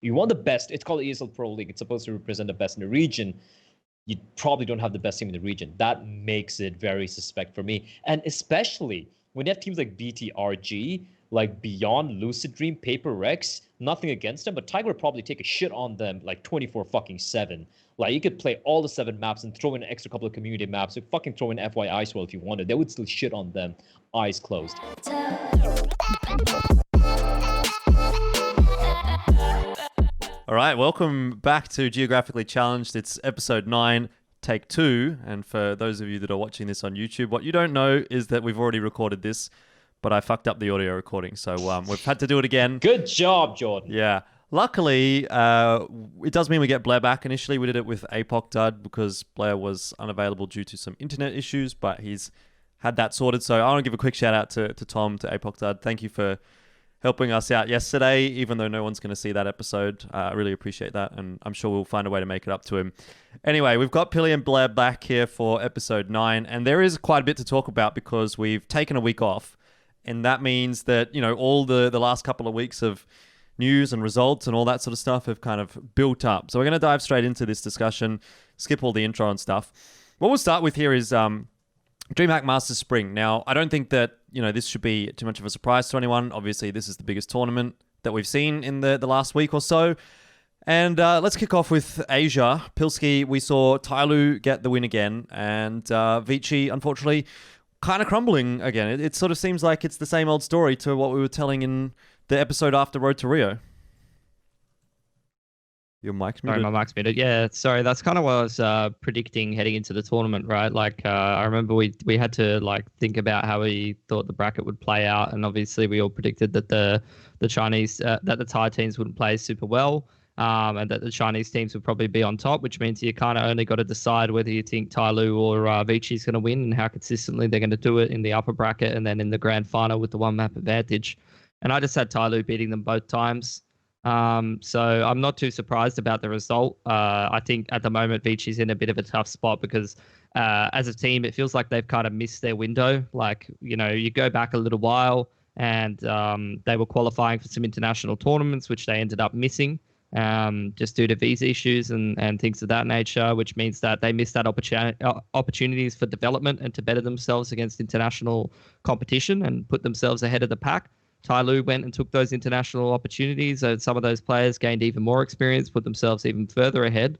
You want the best. It's called ESL Pro League. It's supposed to represent the best in the region. You probably don't have the best team in the region. That makes it very suspect for me. And especially when you have teams like BTRG, like Beyond, Lucid Dream, Paper Rex, nothing against them, but Tiger would probably take a shit on them like 24-7. Like, you could play all the 7 maps and throw in an extra couple of community maps. You fucking throw in FYI as well if you wanted. They would still shit on them, eyes closed. All right, welcome back to Geographically Challenged. It's episode 9, take 2. And for those of you that are watching this on YouTube, what you don't know is that we've already recorded this, but I fucked up the audio recording. So we've had to do it again. Good job, Jordan. Yeah. Luckily, it does mean we get Bleh back. Initially, we did it with Apoc Dud because Bleh was unavailable due to some internet issues, but he's had that sorted. So I want to give a quick shout out to Tom, to Apoc Dud. Thank you for helping us out yesterday, even though no one's going to see that episode. I really appreciate that, and I'm sure we'll find a way to make it up to him. Anyway, we've got Pili and Bleh back here for episode 9, and there is quite a bit to talk about because we've taken a week off, and that means that, you know, all the last couple of weeks of news and results and all that sort of stuff have kind of built up. So we're going to dive straight into this discussion, skip all the intro and stuff. What we'll start with here is Dreamhack Masters Spring. Now, I don't think that, you know, this should be too much of a surprise to anyone. Obviously, this is the biggest tournament that we've seen in the last week or so. And let's kick off with Asia. Pilski, we saw Tyloo get the win again, and Vici, unfortunately, kind of crumbling again. It sort of seems like it's the same old story to what we were telling in the episode after Road to Rio. Your mic's muted. Sorry, my mic's muted. Yeah, sorry. That's kind of what I was predicting heading into the tournament, right? Like, I remember we had to like think about how we thought the bracket would play out, and obviously we all predicted that the Chinese that the Thai teams wouldn't play super well, and that the Chinese teams would probably be on top, which means you kind of only got to decide whether you think Tyloo or Vici is going to win and how consistently they're going to do it in the upper bracket and then in the grand final with the one map advantage. And I just had Tyloo beating them both times. So I'm not too surprised about the result. I think at the moment Vici's in a bit of a tough spot because as a team, it feels like they've kind of missed their window. Like, you know, you go back a little while and they were qualifying for some international tournaments, which they ended up missing just due to visa issues and things of that nature, which means that they missed that opportunities for development and to better themselves against international competition and put themselves ahead of the pack. Tyloo went and took those international opportunities. Some of those players gained even more experience, put themselves even further ahead.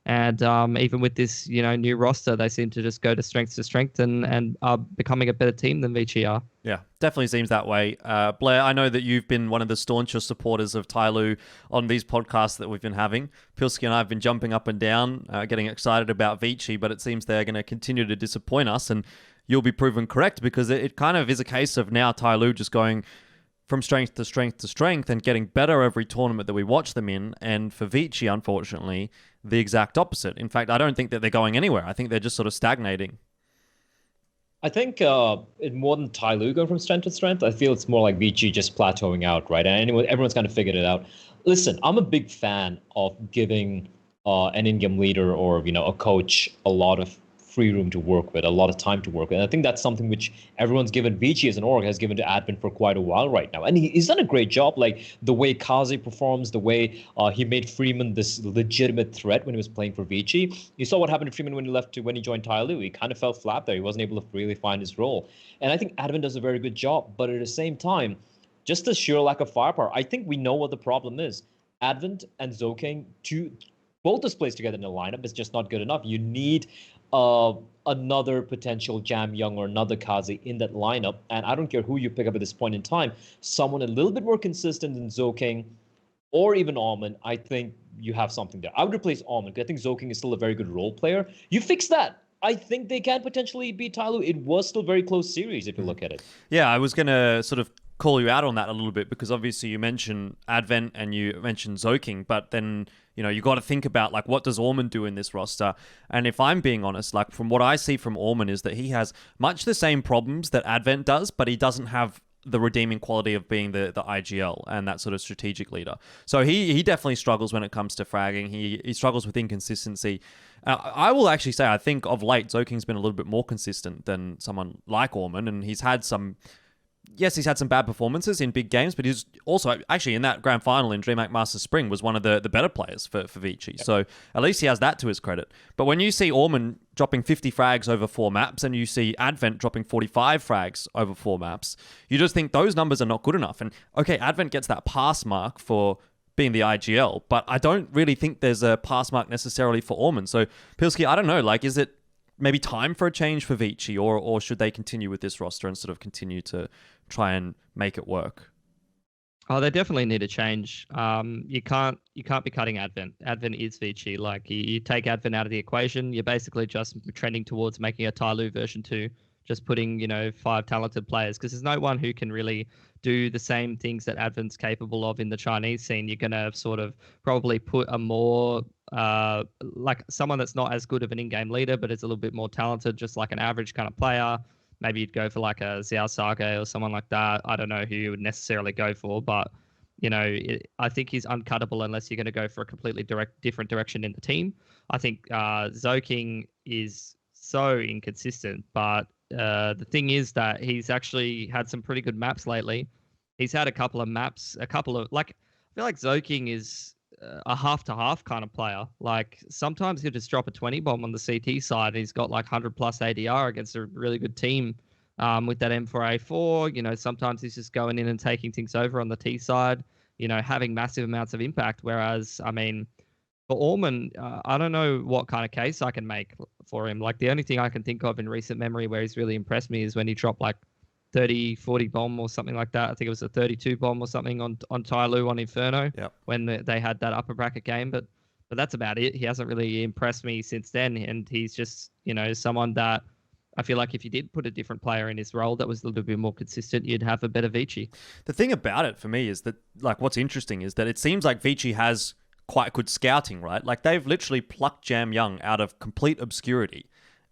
And even with this, you know, new roster, they seem to just go to strength and are becoming a better team than Vici are. Yeah, definitely seems that way. Bleh, I know that you've been one of the staunchest supporters of Tyloo on these podcasts that we've been having. Pilski and I have been jumping up and down, getting excited about Vici, but it seems they're going to continue to disappoint us, and you'll be proven correct because it kind of is a case of now Tyloo just going from strength to strength to strength and getting better every tournament that we watch them in. And for Vici, unfortunately, the exact opposite. In fact, I don't think that they're going anywhere. I think they're just sort of stagnating. I think it more than Tyloo going from strength to strength. I feel it's more like Vici just plateauing out, right? And everyone's kind of figured it out. Listen, I'm a big fan of giving an in-game leader or, you know, a coach a lot of free room to work with, a lot of time to work with. And I think that's something which everyone's given Vici as an org has given to Advent for quite a while right now. And he's done a great job, like the way Kaze performs, the way he made Freeman this legitimate threat when he was playing for Vici. You saw what happened to Freeman when he joined Tyloo. He kind of fell flat there. He wasn't able to really find his role. And I think Advent does a very good job, but at the same time, just the sheer lack of firepower, I think we know what the problem is. Advent and Zokeng, both displays together in the lineup is just not good enough. You need another potential Jam Young or another Kaze in that lineup. And I don't care who you pick up at this point in time, someone a little bit more consistent than Zokeng or even Almond, I think you have something there. I would replace Almond because I think Zokeng is still a very good role player. You fix that. I think they can potentially beat Tyloo. It was still a very close series if you look at it. Yeah, I was going to sort of call you out on that a little bit because obviously you mentioned Advent and you mentioned Zokeng, but then, you know, you got to think about like what does Ormond do in this roster? And if I'm being honest, like from what I see from Ormond is that he has much the same problems that Advent does, but he doesn't have the redeeming quality of being the IGL and that sort of strategic leader. So he definitely struggles when it comes to fragging. He struggles with inconsistency. I will actually say I think of late Zokeng's been a little bit more consistent than someone like Ormond, and he's had some yes, he's had some bad performances in big games, but he's also actually in that grand final in Dreamhack Masters Spring was one of the better players for Vici. Yep. So at least he has that to his credit. But when you see Orman dropping 50 frags over 4 maps and you see Advent dropping 45 frags over 4 maps, you just think those numbers are not good enough. And okay, Advent gets that pass mark for being the IGL, but I don't really think there's a pass mark necessarily for Orman. So Pilsky, I don't know, like, is it maybe time for a change for Vici, or should they continue with this roster and sort of continue to try and make it work? Oh, they definitely need a change. You can't be cutting Advent. Advent is Vici. Like, you take Advent out of the equation, you're basically just trending towards making a Tyloo version 2, just putting 5 talented players, because there's no one who can really do the same things that Advent's capable of in the Chinese scene. You're going to sort of probably put a more like someone that's not as good of an in-game leader, but is a little bit more talented, just like an average kind of player. Maybe you'd go for like a Xiao Sage or someone like that. I don't know who you would necessarily go for, but I think he's uncuttable unless you're going to go for a completely different direction in the team. I think Zoking is so inconsistent, but the thing is that he's actually had some pretty good maps lately. He's had a couple of maps, I feel like Zoking is a half-to-half kind of player. Like, sometimes he'll just drop a 20 bomb on the CT side. He's got like 100 plus ADR against a really good team with that M4A4. Sometimes he's just going in and taking things over on the T side, having massive amounts of impact. Whereas, I mean, for Orman, I don't know what kind of case I can make for him. Like, the only thing I can think of in recent memory where he's really impressed me is when he dropped like 30, 40 bomb or something like that. I think it was a 32 bomb or something on Tyloo on Inferno. Yep. When they had that upper bracket game. But that's about it. He hasn't really impressed me since then. And he's just, someone that I feel like if you did put a different player in his role that was a little bit more consistent, you'd have a better Vici. The thing about it for me is that, like, what's interesting is that it seems like Vici has quite good scouting, right? Like, they've literally plucked Jam Young out of complete obscurity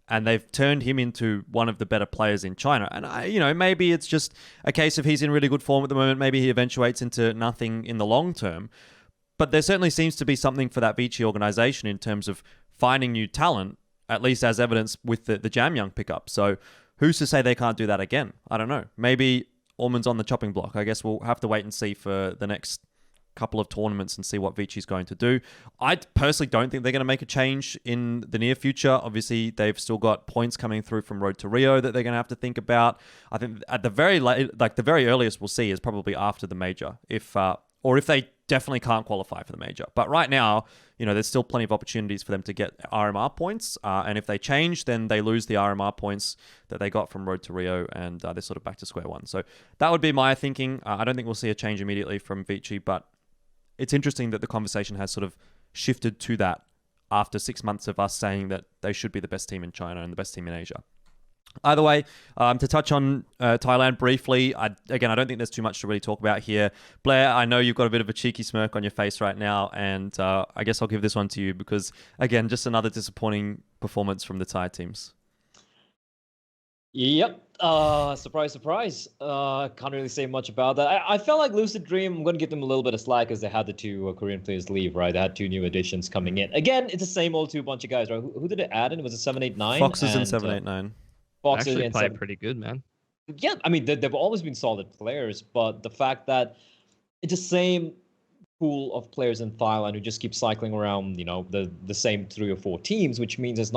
and they've turned him into one of the better players in China. And maybe it's just a case of he's in really good form at the moment. Maybe he eventuates into nothing in the long term. But there certainly seems to be something for that Vici organization in terms of finding new talent, at least as evidence with the Jam Young pickup. So who's to say they can't do that again? I don't know. Maybe Orman's on the chopping block. I guess we'll have to wait and see for the next couple of tournaments and see what Vici's going to do. I personally don't think they're going to make a change in the near future. Obviously, they've still got points coming through from Road to Rio that they're going to have to think about. I think at the very the very earliest we'll see is probably after the major, if they definitely can't qualify for the major. But right now, there's still plenty of opportunities for them to get RMR points. And if they change, then they lose the RMR points that they got from Road to Rio, and they're sort of back to square one. So that would be my thinking. I don't think we'll see a change immediately from Vici, but it's interesting that the conversation has sort of shifted to that after 6 months of us saying that they should be the best team in China and the best team in Asia. Either way, to touch on Thailand briefly, I don't think there's too much to really talk about here. Bleh, I know you've got a bit of a cheeky smirk on your face right now, and I guess I'll give this one to you because, again, just another disappointing performance from the Thai teams. Yep. Surprise, surprise. Can't really say much about that. I felt like Lucid Dream, I'm going to give them a little bit of slack because they had the 2 Korean players leave, right? They had 2 new additions coming in. Again, it's the same old 2 bunch of guys, right? Who did it add in? Was it 789? Foxes and 789. Foxes actually and played pretty good, man. Yeah, I mean, they've always been solid players, but the fact that it's the same pool of players in Thailand who just keep cycling around, the same 3 or 4 teams, which means there's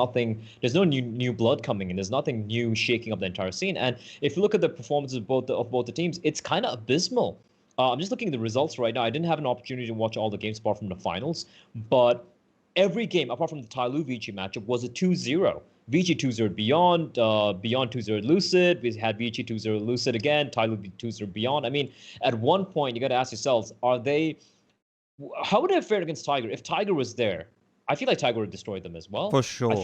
no new blood coming in. There's nothing new shaking up the entire scene. And if you look at the performances of both the teams, it's kind of abysmal. I'm just looking at the results right now. I didn't have an opportunity to watch all the games apart from the finals, but every game apart from the Tyloo Vici matchup was a 2-0. Vici 2-0 Beyond 2-0 Lucid. We had Vici 2-0 Lucid again, Tyloo 2-0 Beyond. I mean, at one point, you got to ask yourselves, how would they have fared against Tiger? If Tiger was there, I feel like Tiger would have destroyed them as well. For sure. I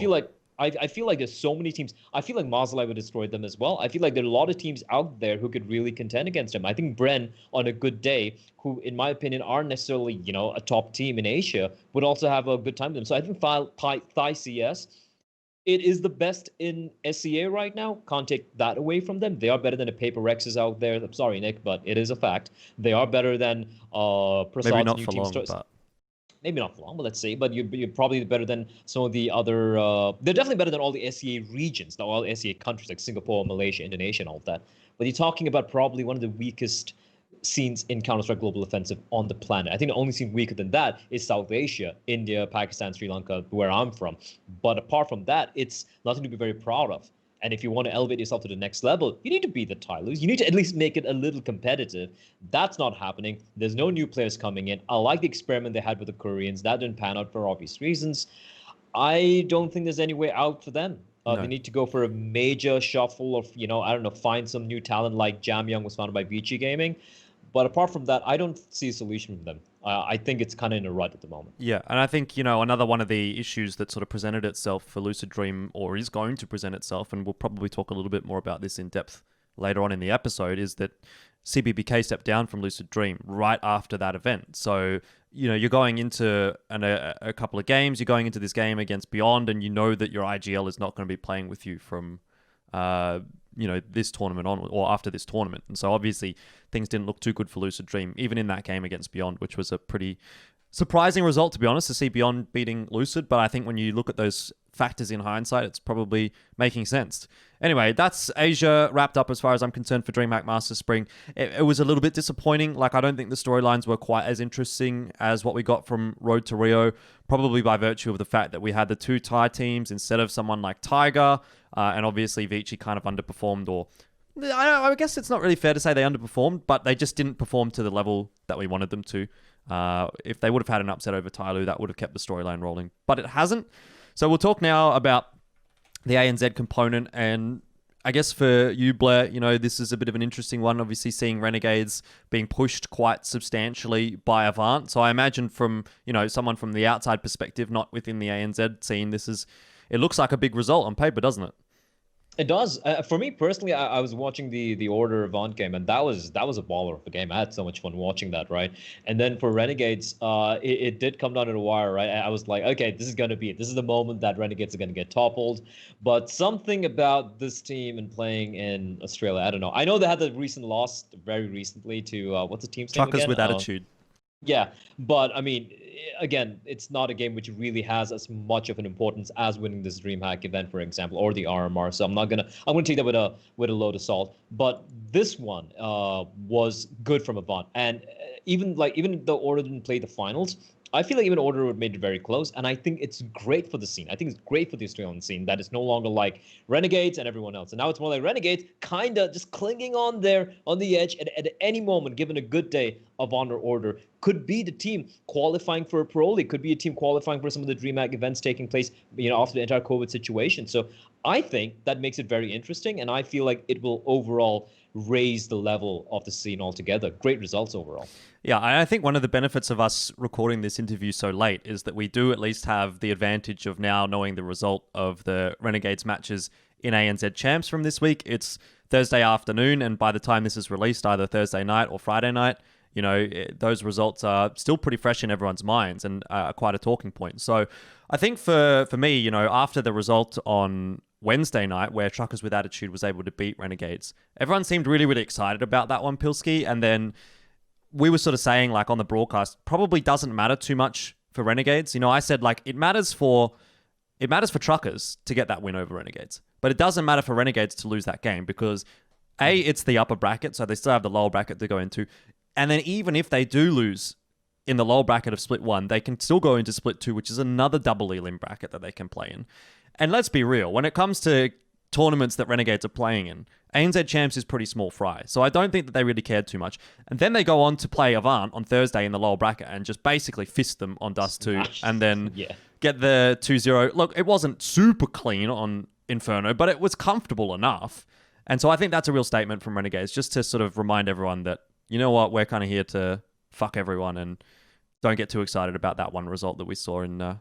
feel like there's so many teams. I feel like Mazdalai would have destroyed them as well. I feel like there are a lot of teams out there who could really contend against him. I think Bren, on a good day, who, in my opinion, aren't necessarily, a top team in Asia, would also have a good time with them. So I think Thai CS, it is the best in SCA right now. Can't take that away from them. They are better than the Paper Rexes out there. I'm sorry, Nick, but it is a fact. They are better than Prasad's maybe not new for team. long, but maybe not for long, but let's say, but you're probably better than some of the other, they're definitely better than all the SEA regions, not all SEA countries like Singapore, Malaysia, Indonesia, and all of that. But you're talking about probably one of the weakest scenes in Counter-Strike Global Offensive on the planet. I think the only scene weaker than that is South Asia, India, Pakistan, Sri Lanka, where I'm from. But apart from that, it's nothing to be very proud of. And if you want to elevate yourself to the next level, you need to beat the Tylus. You need to at least make it a little competitive. That's not happening. There's no new players coming in. I like the experiment they had with the Koreans. That didn't pan out for obvious reasons. I don't think there's any way out for them. No. They need to go for a major shuffle of, I don't know, find some new talent like Jam Young was founded by Vici Gaming. But apart from that, I don't see a solution for them. I think it's kind of in a rut at the moment. Yeah, and I think, another one of the issues that sort of presented itself for Lucid Dream, or is going to present itself, and we'll probably talk a little bit more about this in depth later on in the episode, is that CBBK stepped down from Lucid Dream right after that event. So, you're going into a couple of games, you're going into this game against Beyond, and you know that your IGL is not going to be playing with you from this tournament on, or after this tournament. And so obviously things didn't look too good for Lucid Dream, even in that game against Beyond, which was a pretty surprising result, to be honest, to see Beyond beating Lucid. But I think when you look at those factors in hindsight, it's probably making sense. Anyway, that's Asia wrapped up as far as I'm concerned for Dreamhack Masters Spring. It was a little bit disappointing. Like, I don't think the storylines were quite as interesting as what we got from Road to Rio, probably by virtue of the fact that we had the two Thai teams instead of someone like Tiger, and obviously Vici kind of underperformed, or I guess it's not really fair to say they underperformed, but they just didn't perform to the level that we wanted them to. If they would have had an upset over Tyloo, that would have kept the storyline rolling, but it hasn't. So we'll talk now about the ANZ component, and I guess for you, Bleh, this is a bit of an interesting one, obviously seeing Renegades being pushed quite substantially by Avant. So I imagine from, someone from the outside perspective, not within the ANZ scene, it looks like a big result on paper, doesn't it? It does. For me personally, I was watching the Order Avant game, and that was a baller of a game. I had so much fun watching that, right? And then for Renegades, it did come down to the wire, right? I was like, okay, this is going to be it. This is the moment that Renegades are going to get toppled. But something about this team and playing in Australia, I don't know. I know they had the recent loss very recently to, what's the team's name again? Truckers with Attitude. Yeah, but I mean, again, it's not a game which really has as much of an importance as winning this DreamHack event, for example, or the RMR. So I'm gonna take that with a load of salt. But this one was good from Avant, and even though Order didn't play the finals, I feel like even Order would have made it very close, and I think it's great for the scene. I think it's great for the Australian scene that it's no longer like Renegades and everyone else. And now it's more like Renegades kind of just clinging on there on the edge at any moment, given a good day of Honor Order. Could be the team qualifying for a Pro League, could be a team qualifying for some of the DreamHack events taking place, after the entire COVID situation. So I think that makes it very interesting, and I feel like it will overall raise the level of the scene altogether. Great results overall. Yeah, I think one of the benefits of us recording this interview so late is that we do at least have the advantage of now knowing the result of the Renegades matches in ANZ Champs from this week. It's Thursday afternoon, and by the time this is released, either Thursday night or Friday night, those results are still pretty fresh in everyone's minds and quite a talking point. So I think for me, after the result on Wednesday night, where Truckers with Attitude was able to beat Renegades, everyone seemed really, really excited about that one, Pilski. And then we were sort of saying, like, on the broadcast, probably doesn't matter too much for Renegades. I said, like, it matters for Truckers to get that win over Renegades, but it doesn't matter for Renegades to lose that game because A, it's the upper bracket, so they still have the lower bracket to go into. And then even if they do lose in the lower bracket of Split 1, they can still go into Split 2, which is another double elim bracket that they can play in. And let's be real, when it comes to tournaments that Renegades are playing in, ANZ Champs is pretty small fry. So I don't think that they really cared too much. And then they go on to play Avant on Thursday in the lower bracket and just basically fist them on Dust 2 and then get the 2-0. Look, it wasn't super clean on Inferno, but it was comfortable enough. And so I think that's a real statement from Renegades, just to sort of remind everyone that, you know what, we're kind of here to fuck everyone and don't get too excited about that one result that we saw in the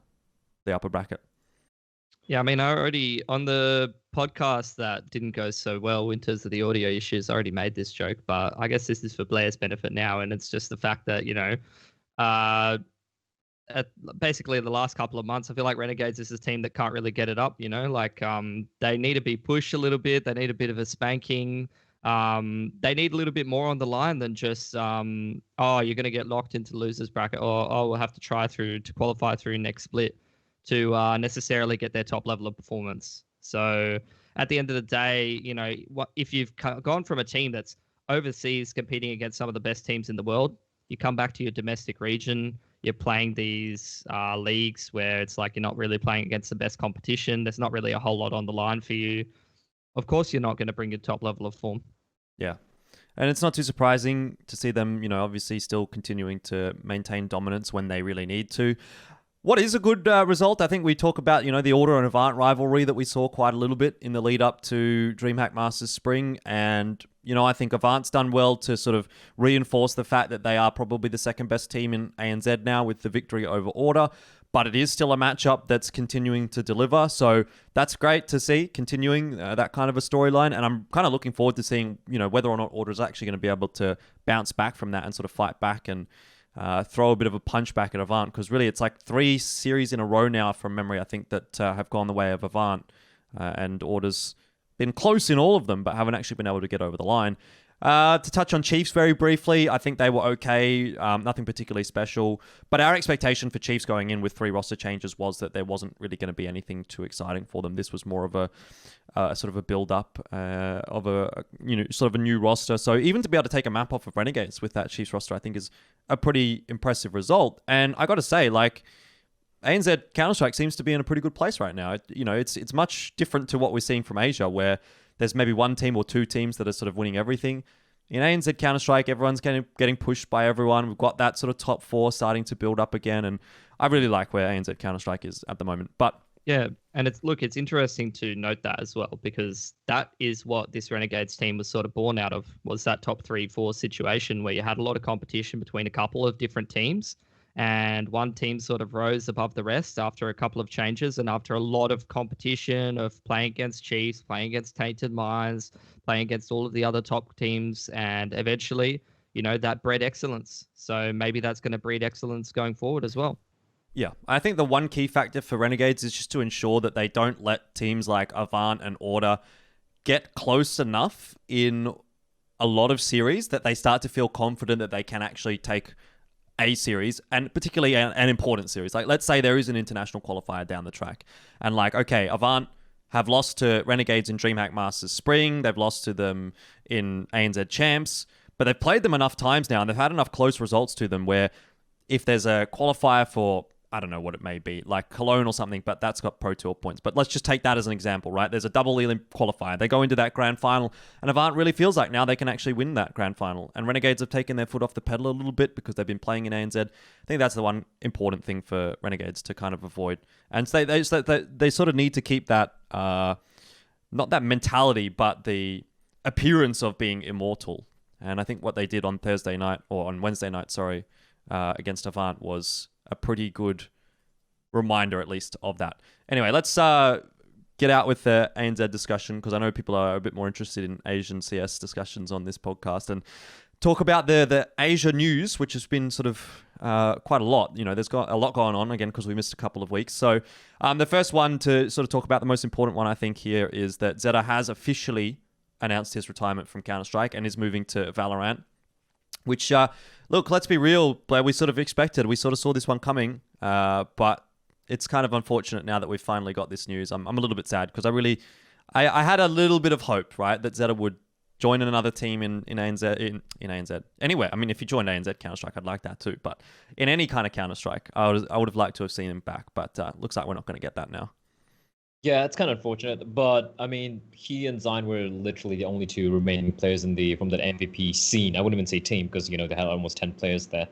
upper bracket. Yeah, I mean, I already, on the podcast that didn't go so well in terms of the audio issues, I already made this joke, but I guess this is for Blair's benefit now. And it's just the fact that, basically the last couple of months, I feel like Renegades is a team that can't really get it up, they need to be pushed a little bit. They need a bit of a spanking. They need a little bit more on the line than just, oh, you're going to get locked into losers bracket, or oh, we'll have to try to qualify through next split to necessarily get their top level of performance. So at the end of the day, what if you've gone from a team that's overseas competing against some of the best teams in the world, you come back to your domestic region, you're playing these leagues where it's like you're not really playing against the best competition. There's not really a whole lot on the line for you. Of course, you're not going to bring your top level of form. Yeah. And it's not too surprising to see them, obviously still continuing to maintain dominance when they really need to. What is a good result? I think we talk about, the Order and Avant rivalry that we saw quite a little bit in the lead up to Dreamhack Masters Spring. And, I think Avant's done well to sort of reinforce the fact that they are probably the second best team in ANZ now with the victory over Order. But it is still a matchup that's continuing to deliver. So that's great to see, continuing that kind of a storyline. And I'm kind of looking forward to seeing, whether or not Order is actually going to be able to bounce back from that and sort of fight back and throw a bit of a punch back at Avant, because really it's like 3 series in a row now from memory, I think, that have gone the way of Avant, and Order's been close in all of them, but haven't actually been able to get over the line. To touch on Chiefs very briefly, I think they were okay, nothing particularly special, but our expectation for Chiefs going in with 3 roster changes was that there wasn't really going to be anything too exciting for them. This was more of a sort of a build-up of a sort of a new roster. So even to be able to take a map off of Renegades with that Chiefs roster, I think is a pretty impressive result. And I got to say, like, ANZ Counter-Strike seems to be in a pretty good place right now. It's much different to what we're seeing from Asia, where there's maybe 1 team or 2 teams that are sort of winning everything. In ANZ Counter-Strike, everyone's getting pushed by everyone. We've got that sort of top 4 starting to build up again, and I really like where ANZ Counter-Strike is at the moment. But yeah, and it's interesting to note that as well, because that is what this Renegades team was sort of born out of, was that top 3-4 situation where you had a lot of competition between a couple of different teams, and one team sort of rose above the rest after a couple of changes and after a lot of competition of playing against Chiefs, playing against Tainted Minds, playing against all of the other top teams, and eventually, that bred excellence. So maybe that's going to breed excellence going forward as well. Yeah, I think the one key factor for Renegades is just to ensure that they don't let teams like Avant and Order get close enough in a lot of series that they start to feel confident that they can actually take a series, and particularly an important series. Like, let's say there is an international qualifier down the track, and like, okay, Avant have lost to Renegades in Dreamhack Masters Spring, they've lost to them in ANZ Champs, but they've played them enough times now, and they've had enough close results to them where if there's a qualifier for, I don't know what it may be, like Cologne or something, but that's got Pro Tour points. But let's just take that as an example, right? There's a double Elim qualifier. They go into that grand final, and Avant really feels like now they can actually win that grand final. And Renegades have taken their foot off the pedal a little bit because they've been playing in ANZ. I think that's the one important thing for Renegades to kind of avoid. And so they sort of need to keep that, not that mentality, but the appearance of being immortal. And I think what they did on Thursday night, or on Wednesday night, sorry, against Avant was a pretty good reminder, at least, of that. Anyway, let's get out with the ANZ discussion, because I know people are a bit more interested in Asian CS discussions on this podcast, and talk about the Asia news, which has been sort of quite a lot. There's got a lot going on, again, because we missed a couple of weeks. So the first one to sort of talk about, the most important one, I think, here is that Xeta has officially announced his retirement from Counter-Strike and is moving to Valorant, which, look, let's be real, Blair, we sort of expected. We sort of saw this one coming, but it's kind of unfortunate now that we've finally got this news. I'm a little bit sad, because I had a little bit of hope, right, that Xeta would join another team in ANZ. In ANZ. Anyway, I mean, if he joined ANZ Counter-Strike, I'd like that too. But in any kind of Counter-Strike, I would have liked to have seen him back. But looks like we're not going to get that now. Yeah, it's kind of unfortunate, but I mean, he and Zion were literally the only 2 remaining players from that MVP scene. I wouldn't even say team, because they had almost 10 players there.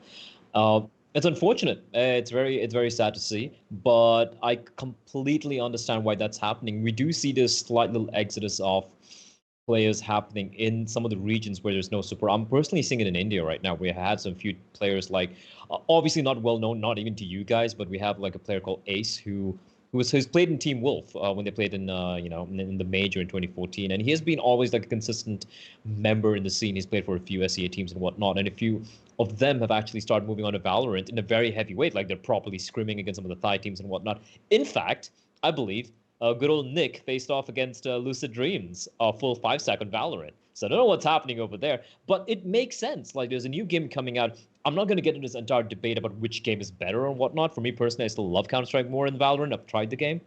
It's unfortunate. It's very sad to see, but I completely understand why that's happening. We do see this slight little exodus of players happening in some of the regions where there's no support. I'm personally seeing it in India right now. We had some few players like, obviously not well known, not even to you guys, but we have like a player called Ace who's played in Team Wolf when they played in in the major in 2014, and he has been always like a consistent member in the scene. He's played for a few SEA teams and whatnot, and a few of them have actually started moving on to Valorant in a very heavy weight, like they're properly scrimming against some of the Thai teams and whatnot. In fact, I believe good old Nick faced off against Lucid Dreams, full 5-stack on Valorant. So I don't know what's happening over there, but it makes sense. Like, there's a new game coming out. I'm not going to get into this entire debate about which game is better or whatnot. For me personally, I still love Counter-Strike more than Valorant. I've tried the game.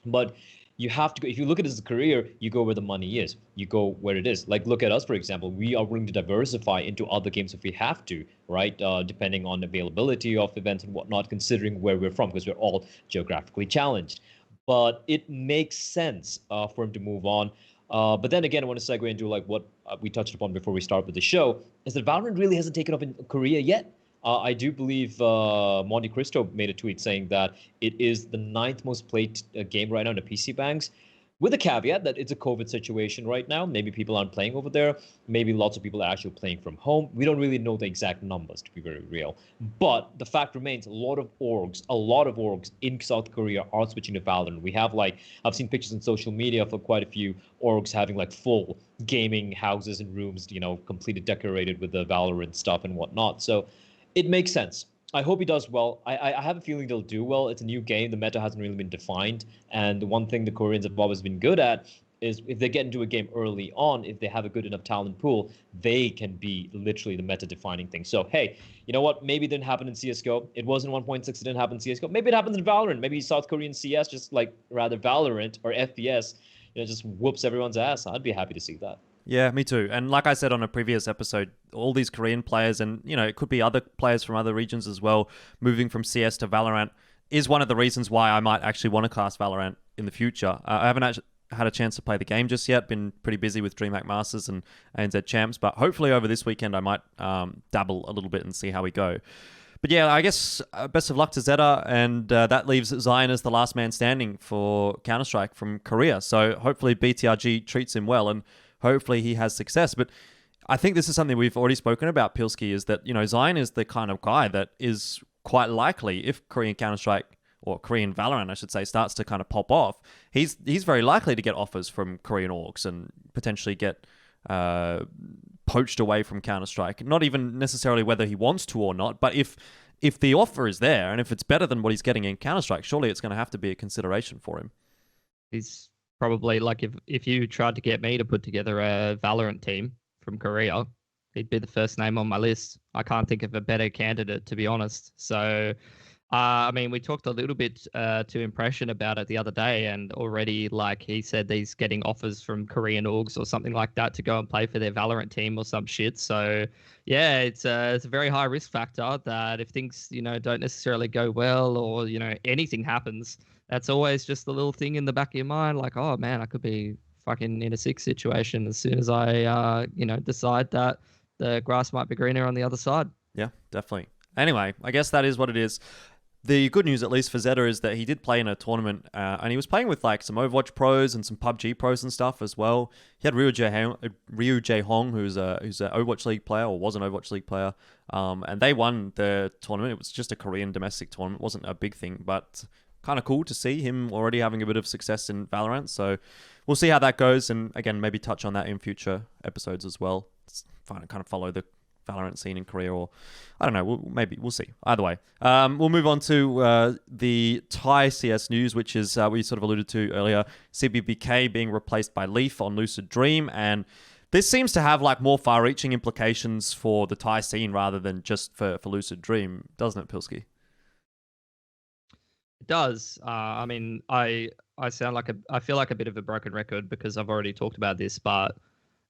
But you have to go, if you look at it as a career, you go where the money is. You go where it is. Like, look at us, for example. We are willing to diversify into other games if we have to, right? Depending on availability of events and whatnot, considering where we're from, because we're all geographically challenged. But it makes sense for him to move on. But then again, I want to segue into like what we touched upon before we start with the show, is that Valorant really hasn't taken off in Korea yet. I do believe Monte Cristo made a tweet saying that it is the 9th most played game right now in the PC banks, with the caveat that it's a COVID situation right now. Maybe people aren't playing over there. Maybe lots of people are actually playing from home. We don't really know the exact numbers, to be very real. But the fact remains, a lot of orgs in South Korea are switching to Valorant. We have I've seen pictures on social media for quite a few orgs having full gaming houses and rooms, completely decorated with the Valorant stuff and whatnot. So it makes sense. I hope he does well. I have a feeling they'll do well. It's a new game. The meta hasn't really been defined. And the one thing the Koreans have always been good at is if they get into a game early on, if they have a good enough talent pool, they can be literally the meta-defining thing. So, hey, you know what? Maybe it didn't happen in CSGO. It was in 1.6. It didn't happen in CSGO. Maybe it happens in Valorant. Maybe South Korean CS, rather Valorant or FPS, just whoops everyone's ass. I'd be happy to see that. Yeah, me too. And like I said on a previous episode, all these Korean players, and it could be other players from other regions as well, moving from CS to Valorant is one of the reasons why I might actually want to cast Valorant in the future. I haven't actually had a chance to play the game just yet. Been pretty busy with Dreamhack Masters and ANZ Champs, but hopefully over this weekend I might dabble a little bit and see how we go. But yeah, I guess best of luck to Xeta, and that leaves Zion as the last man standing for Counter-Strike from Korea. So hopefully BTRG treats him well, and hopefully he has success. But I think this is something we've already spoken about, Pilski, is that, Zion is the kind of guy that is quite likely, if Korean Counter-Strike, or Korean Valorant, I should say, starts to kind of pop off, he's very likely to get offers from Korean orgs and potentially get poached away from Counter-Strike. Not even necessarily whether he wants to or not, but if the offer is there and if it's better than what he's getting in Counter-Strike, surely it's going to have to be a consideration for him. He's probably if you tried to get me to put together a Valorant team from Korea, he'd be the first name on my list. I can't think of a better candidate, to be honest. So, we talked a little bit to Impression about it the other day, and already he said he's getting offers from Korean orgs or something like that to go and play for their Valorant team or some shit. So yeah, it's a very high risk factor that if things don't necessarily go well, or anything happens, that's always just a little thing in the back of your mind, like, oh man, I could be fucking in a sick situation as soon as I decide that the grass might be greener on the other side. Yeah, definitely. Anyway, I guess that is what it is. The good news, at least for Xeta, is that he did play in a tournament, and he was playing with some Overwatch pros and some PUBG pros and stuff as well. He had Ryu Jae Hong, who's an Overwatch League player, or was an Overwatch League player, and they won the tournament. It was just a Korean domestic tournament. It wasn't a big thing, but kind of cool to see him already having a bit of success in Valorant. So we'll see how that goes, and again, maybe touch on that in future episodes as well. Kind of follow the Valorant scene in Korea, or I don't know, we'll see. Either way, we'll move on to the Thai CS news, which is we sort of alluded to earlier, CBBK being replaced by Leaf on Lucid Dream, and this seems to have more far-reaching implications for the Thai scene rather than just for Lucid Dream, doesn't it, Pilski? It does. I feel like a bit of a broken record because I've already talked about this, but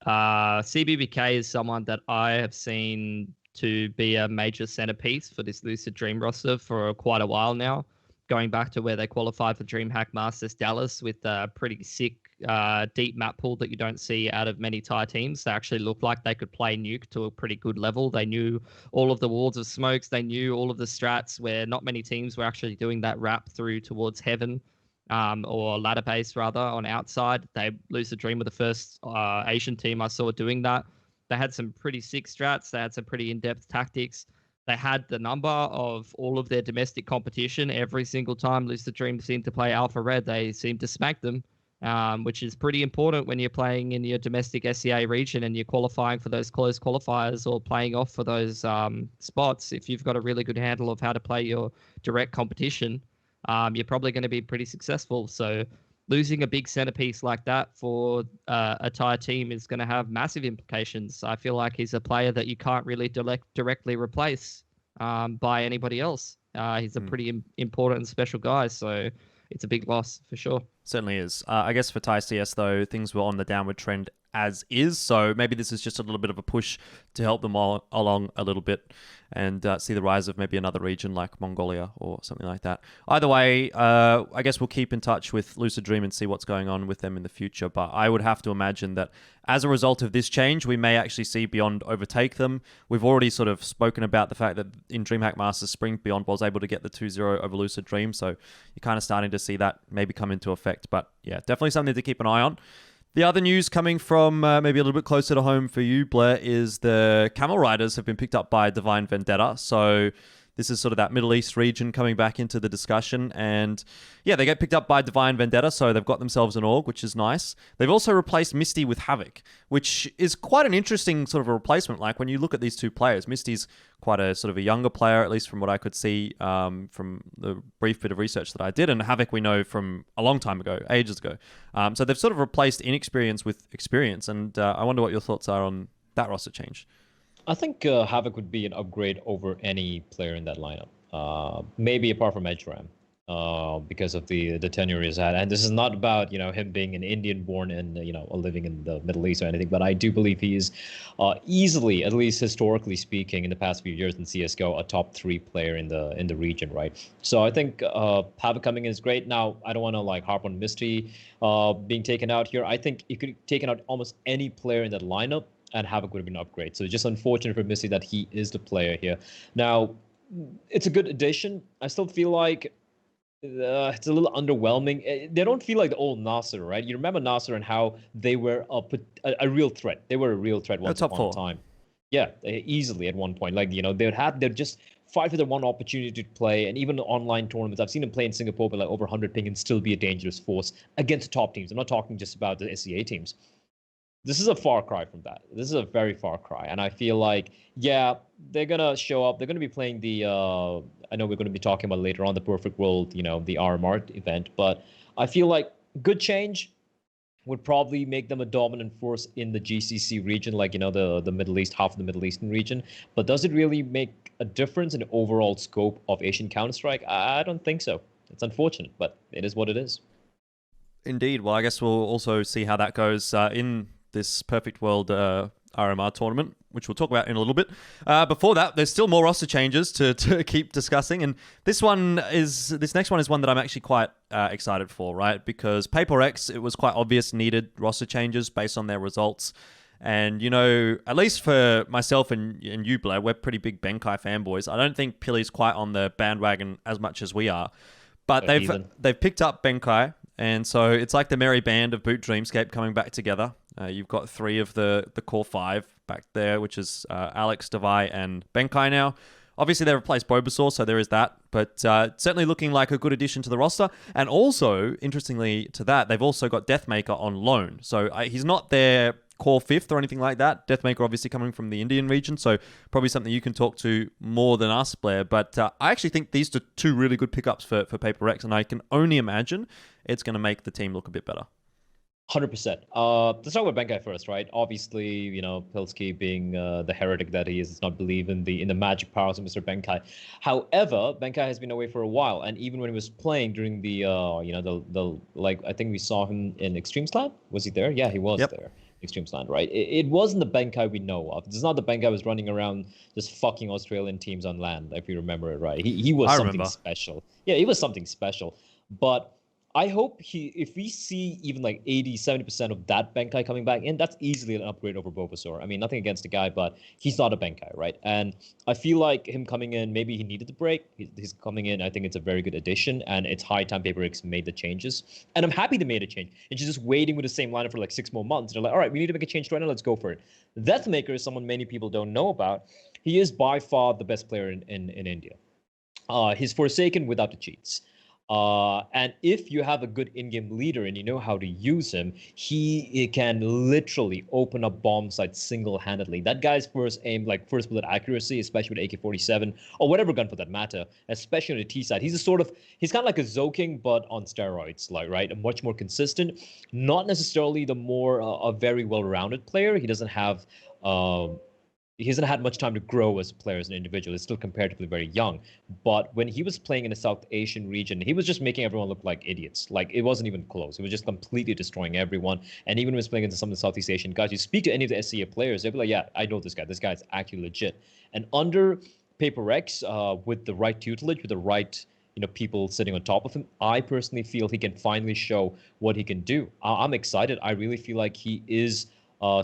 CBBK is someone that I have seen to be a major centerpiece for this Lucid Dream roster for quite a while now, going back to where they qualified for Dreamhack Masters Dallas with a pretty sick, deep map pool that you don't see out of many Thai teams. They actually looked like they could play Nuke to a pretty good level. They knew all of the walls of smokes. They knew all of the strats where not many teams were actually doing that wrap through towards heaven. Or ladder base rather on outside. Lucid Dream were the first Asian team I saw doing that. They had some pretty sick strats. They had some pretty in-depth tactics. They had the number of all of their domestic competition. Every single time Lucid Dream seemed to play Alpha Red, they seemed to smack them, which is pretty important when you're playing in your domestic SEA region and you're qualifying for those closed qualifiers or playing off for those spots. If you've got a really good handle of how to play your direct competition, you're probably going to be pretty successful. So losing a big centerpiece like that for a Thai team is going to have massive implications. I feel like he's a player that you can't really directly replace by anybody else. He's a pretty important and special guy, so it's a big loss for sure. Certainly is. I guess for Thai CS, though, things were on the downward trend as is, so maybe this is just a little bit of a push to help them all along a little bit and see the rise of maybe another region like Mongolia or something like that. Either way, I guess we'll keep in touch with Lucid Dream and see what's going on with them in the future, but I would have to imagine that as a result of this change, we may actually see Beyond overtake them. We've already sort of spoken about the fact that in Dreamhack Masters Spring, Beyond was able to get the 2-0 over Lucid Dream, so you're kind of starting to see that maybe come into effect, but yeah, definitely something to keep an eye on. The other news coming from maybe a little bit closer to home for you, Bleh, is the Camel Riders have been picked up by Divine Vendetta. So this is sort of that Middle East region coming back into the discussion. And yeah, they get picked up by Divine Vendetta, so they've got themselves an org, which is nice. They've also replaced Misty with Havok, which is quite an interesting sort of a replacement. Like when you look at these two players, Misty's quite a sort of a younger player, at least from what I could see from the brief bit of research that I did. And Havok we know from a long time ago, ages ago. So they've sort of replaced inexperience with experience. And I wonder what your thoughts are on that roster change. I think Havok would be an upgrade over any player in that lineup. Maybe apart from Edgeram, because of the tenure he's had. And this is not about him being an Indian born and living in the Middle East or anything. But I do believe he is easily, at least historically speaking, in the past few years in CS:GO, a top 3 player in the region, right? So I think Havok coming in is great. Now I don't want to harp on Misty being taken out here. I think he could have taken out almost any player in that lineup, and Havok would have been an upgrade. So it's just unfortunate for Misty that he is the player here. Now, it's a good addition. I still feel like it's a little underwhelming. They don't feel like the old Nasser, right? You remember Nasser and how they were a real threat. They were a real threat once upon a time. Yeah, easily at one point. They'd just fight for their one opportunity to play, and even online tournaments. I've seen them play in Singapore with over 100 ping and still be a dangerous force against top teams. I'm not talking just about the SEA teams. This is a far cry from that. This is a very far cry. And I feel like, yeah, they're going to show up. They're going to be playing the, I know we're going to be talking about later on the Perfect World, the RMR event. But I feel like good change would probably make them a dominant force in the GCC region, the Middle East, half of the Middle Eastern region. But does it really make a difference in the overall scope of Asian Counter-Strike? I don't think so. It's unfortunate, but it is what it is. Indeed. Well, I guess we'll also see how that goes in this Perfect World RMR tournament, which we'll talk about in a little bit. Before that, there's still more roster changes to keep discussing, and this next one is one that I'm actually quite excited for, right? Because PaperX, it was quite obvious needed roster changes based on their results, and at least for myself and you, Bleh, we're pretty big Benkai fanboys. I don't think Pili's quite on the bandwagon as much as we are, but they've picked up Benkai. And so it's like the merry band of Boot Dreamscape coming back together. You've got 3 of the core 5 back there, which is Alex, Devi, and Benkai now. Obviously, they replaced Bulbasaur, so there is that. But certainly looking like a good addition to the roster. And also, interestingly to that, they've also got Deathmaker on loan. So he's not their core 5th or anything like that. Deathmaker obviously coming from the Indian region, so probably something you can talk to more than us, Blair. But I actually think these are 2 really good pickups for PaperX, and I can only imagine it's going to make the team look a bit better. 100%. Let's talk about Benkai first, right? Obviously, Pilsky being the heretic that he is, does not believe in the magic powers of Mr. Benkai. However, Benkai has been away for a while, and even when he was playing during the I think we saw him in Extreme Slant. Was he there? Yeah, he was there. Extreme Slant, right? It wasn't the Benkai we know of. It's not the Benkai was running around just fucking Australian teams on land, if you remember it right. He was something special. Yeah, he was something special. But I hope if we see even 80, 70% of that Benkai coming back in, that's easily an upgrade over Bulbasaur. I mean, nothing against the guy, but he's not a Benkai, right? And I feel like him coming in, maybe he needed the break. He's coming in. I think it's a very good addition, and it's high time PaperX made the changes. And I'm happy they made a change. And she's just waiting with the same lineup for 6 more months. They're like, all right, we need to make a change right now. Let's go for it. Deathmaker is someone many people don't know about. He is by far the best player in India. He's Forsaken without the cheats. And if you have a good in-game leader and you know how to use him, he can literally open up bomb sites single-handedly. That guy's first aim, like first bullet accuracy, especially with AK-47 or whatever gun for that matter, especially on the T side, he's kind of like a Zoking but on steroids, like right, a much more consistent, not necessarily the more a very well-rounded player. He doesn't have. He hasn't had much time to grow as a player, as an individual. He's still comparatively very young. But when he was playing in the South Asian region, he was just making everyone look like idiots. Like, it wasn't even close. He was just completely destroying everyone. And even when he was playing into some of the Southeast Asian guys, you speak to any of the SCA players, they'll be like, yeah, I know this guy. This guy's actually legit. And under Paper X, with the right tutelage, with the right people sitting on top of him, I personally feel he can finally show what he can do. I'm excited. I really feel like he is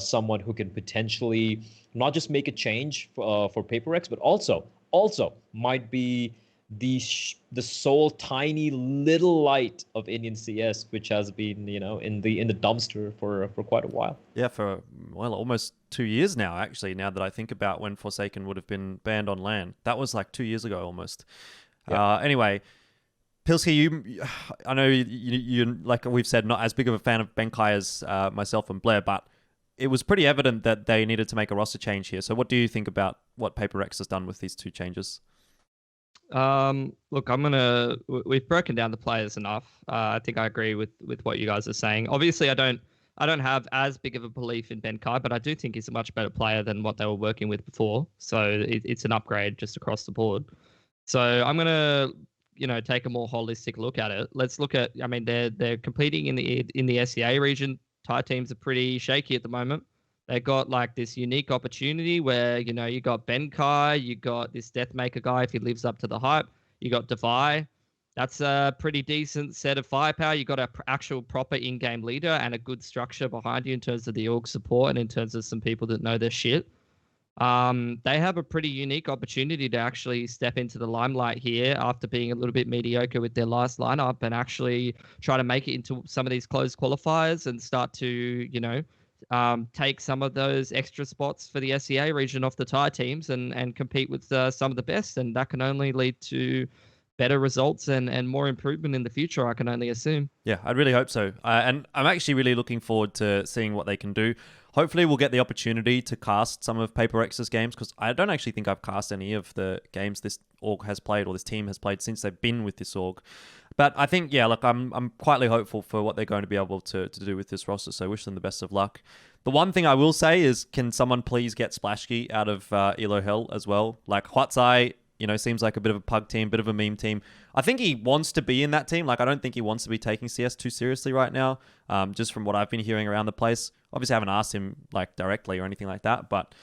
someone who can potentially not just make a change for Paper X, but also might be the sole tiny little light of Indian CS, which has been in the dumpster for quite a while. Yeah, for almost 2 years now. Actually, now that I think about when Forsaken would have been banned on LAN, that was like 2 years ago almost. Yeah. Anyway. Pilsky, I know you like we've said, not as big of a fan of Benkai as myself and Bleh, but it was pretty evident that they needed to make a roster change here. So what do you think about what Paper X has done with these two changes? Look, we've broken down the players enough. I think I agree with what you guys are saying. Obviously, I don't have as big of a belief in Benkai, but I do think he's a much better player than what they were working with before. So it's an upgrade just across the board. So I'm going to take a more holistic look at it. Let's look at, they're competing in the SEA region. Thai teams are pretty shaky at the moment. They got like this unique opportunity where, you got Benkai, you got this Deathmaker guy if he lives up to the hype. You got Divine. That's a pretty decent set of firepower. You got an actual proper in-game leader and a good structure behind you in terms of the org support and in terms of some people that know their shit. They have a pretty unique opportunity to actually step into the limelight here after being a little bit mediocre with their last lineup and actually try to make it into some of these closed qualifiers and start to, take some of those extra spots for the SEA region off the Thai teams and compete with some of the best. And that can only lead to better results and more improvement in the future, I can only assume. Yeah, I'd really hope so. And I'm actually really looking forward to seeing what they can do. Hopefully we'll get the opportunity to cast some of Paper X's games, because I don't actually think I've cast any of the games this org has played or this team has played since they've been with this org. But I think, yeah, look, I'm quietly hopeful for what they're going to be able to do with this roster, so wish them the best of luck. The one thing I will say is, can someone please get Splashky out of ELO Hell as well? Like, Huatsai, seems like a bit of a pug team, bit of a meme team. I think he wants to be in that team. Like, I don't think he wants to be taking CS too seriously right now, just from what I've been hearing around the place. Obviously, I haven't asked him like directly or anything like that, but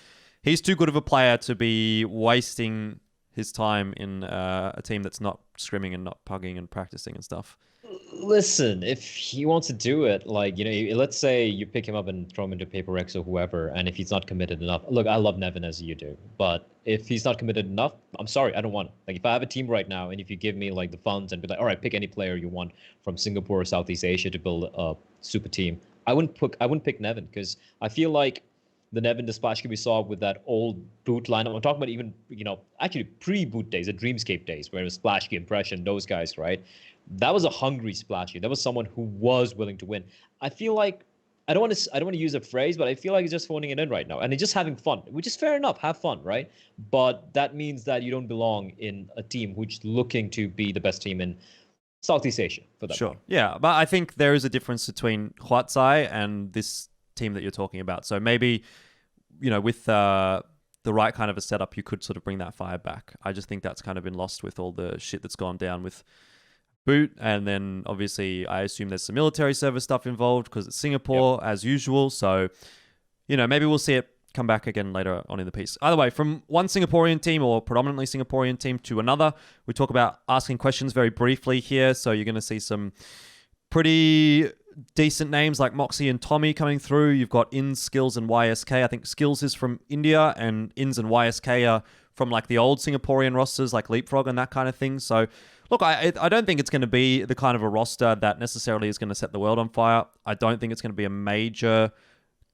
he's too good of a player to be wasting his time in a team that's not scrimming and not pugging and practicing and stuff. Listen, if he wants to do it, like, let's say you pick him up and throw him into Paper X or whoever, and if he's not committed enough, look, I love Nevin as you do, but if he's not committed enough, I'm sorry, I don't want it. Like, if I have a team right now, and if you give me like the funds and be like, all right, pick any player you want from Singapore or Southeast Asia to build a super team, I wouldn't pick Nevin, because I feel like the Nevin Despashki we saw with that old boot lineup. I'm talking about even, actually pre-boot days, the Dreamscape days, where it was Splashky, Impression, those guys, right? That was a hungry Splashy. That was someone who was willing to win. I feel like I don't want to use a phrase, but I feel like he's just phoning it in right now, and he's just having fun, which is fair enough. Have fun, right? But that means that you don't belong in a team which is looking to be the best team in Southeast Asia for that. Sure. Point. Yeah, but I think there is a difference between Huatsai and this team that you're talking about. So maybe, with the right kind of a setup, you could sort of bring that fire back. I just think that's kind of been lost with all the shit that's gone down with Boot, and then obviously I assume there's some military service stuff involved because it's Singapore as usual. So, maybe we'll see it come back again later on in the piece. Either way, from one Singaporean team or predominantly Singaporean team to another, we talk about asking questions very briefly here. So you're going to see some pretty decent names like Moxie and Tommy coming through. You've got Ins, Skills, and YSK. I think Skills is from India and Ins and YSK are from like the old Singaporean rosters like Leapfrog and that kind of thing. So look, I don't think it's going to be the kind of a roster that necessarily is going to set the world on fire. I don't think it's going to be a major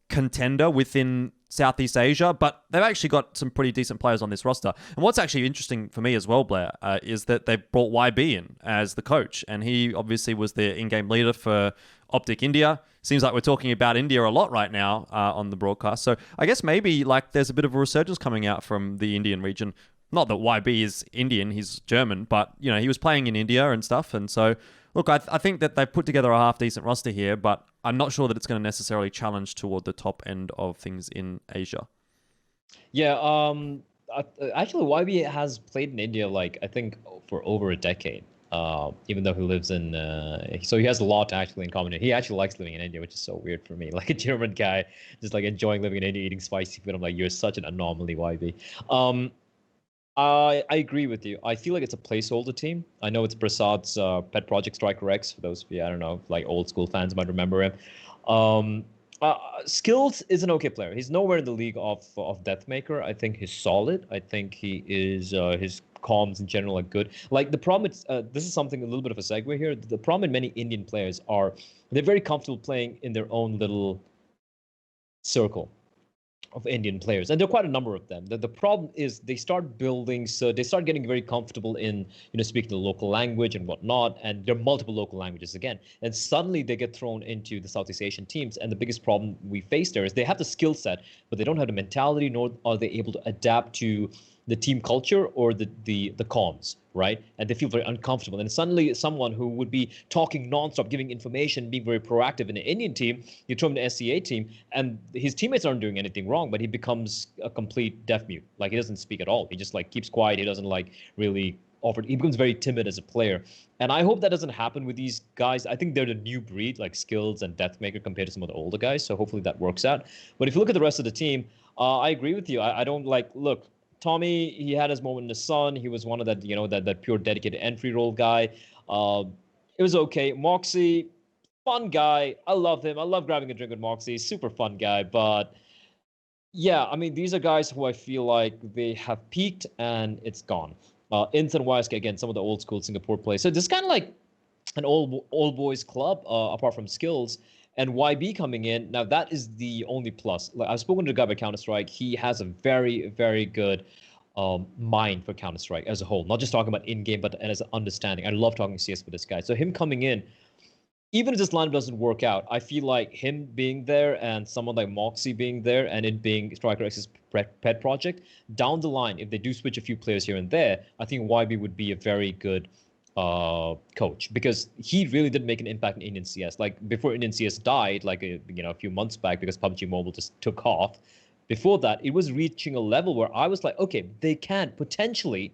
contender within Southeast Asia, but they've actually got some pretty decent players on this roster. And what's actually interesting for me as well, Bleh, is that they've brought YB in as the coach, and he obviously was the in-game leader for Optic India. Seems like we're talking about India a lot right now on the broadcast. So I guess maybe like there's a bit of a resurgence coming out from the Indian region. Not that YB is Indian, he's German, but you know, he was playing in India and stuff. And so, look, I think that they've put together a half-decent roster here, but I'm not sure that it's going to necessarily challenge toward the top end of things in Asia. Yeah, actually, YB has played in India, like, I think for over a decade. Even though he lives in, so he has a lot actually in common. He actually likes living in India, which is so weird for me. Like a German guy, just like enjoying living in India, eating spicy food. I'm like, you're such an anomaly, YB. I agree with you. I feel like it's a placeholder team. I know it's Prasad's pet project, Striker X. For those of you, I don't know, like old school fans might remember him. Skills is an okay player. He's nowhere in the league of Deathmaker. I think he's solid. I think he is his comms in general are good. Like the problem is, this is something a little bit of a segue here. The problem in many Indian players are they're very comfortable playing in their own little circle of Indian players, and there are quite a number of them. The problem is they start building, so they start getting very comfortable in speaking the local language and whatnot, and there are multiple local languages again, and suddenly they get thrown into the Southeast Asian teams. And the biggest problem we face there is they have the skill set, but they don't have the mentality, nor are they able to adapt to the team culture or the comms, right? And they feel very uncomfortable. And suddenly someone who would be talking nonstop, giving information, being very proactive in an Indian team, you throw him in an SCA team, and his teammates aren't doing anything wrong, but he becomes a complete deaf mute. Like he doesn't speak at all. He just like keeps quiet. He doesn't like really offer. He becomes very timid as a player. And I hope that doesn't happen with these guys. I think they're the new breed, like Skills and Deathmaker compared to some of the older guys. So hopefully that works out. But if you look at the rest of the team, I agree with you. I don't look, Tommy, he had his moment in the sun. He was one of that, that pure dedicated entry role guy. It was okay. Moxie, fun guy. I love him. I love grabbing a drink with Moxie. Super fun guy. But yeah, I mean, these are guys who I feel like they have peaked and it's gone. Ints and YSK, again, some of the old school Singapore players. So this is kind of like an old boys club, apart from Skills. And YB coming in, now that is the only plus. Like I've spoken to a guy about Counter-Strike. He has a very, very good mind for Counter-Strike as a whole. Not just talking about in-game, but as an understanding. I love talking CS with this guy. So him coming in, even if this lineup doesn't work out, I feel like him being there and someone like Moxie being there and it being Striker X's pet project, down the line, if they do switch a few players here and there, I think YB would be a very good coach, because he really did make an impact in Indian CS. Like before Indian CS died, like a few months back, because PUBG Mobile just took off. Before that, it was reaching a level where I was like, okay, they can potentially,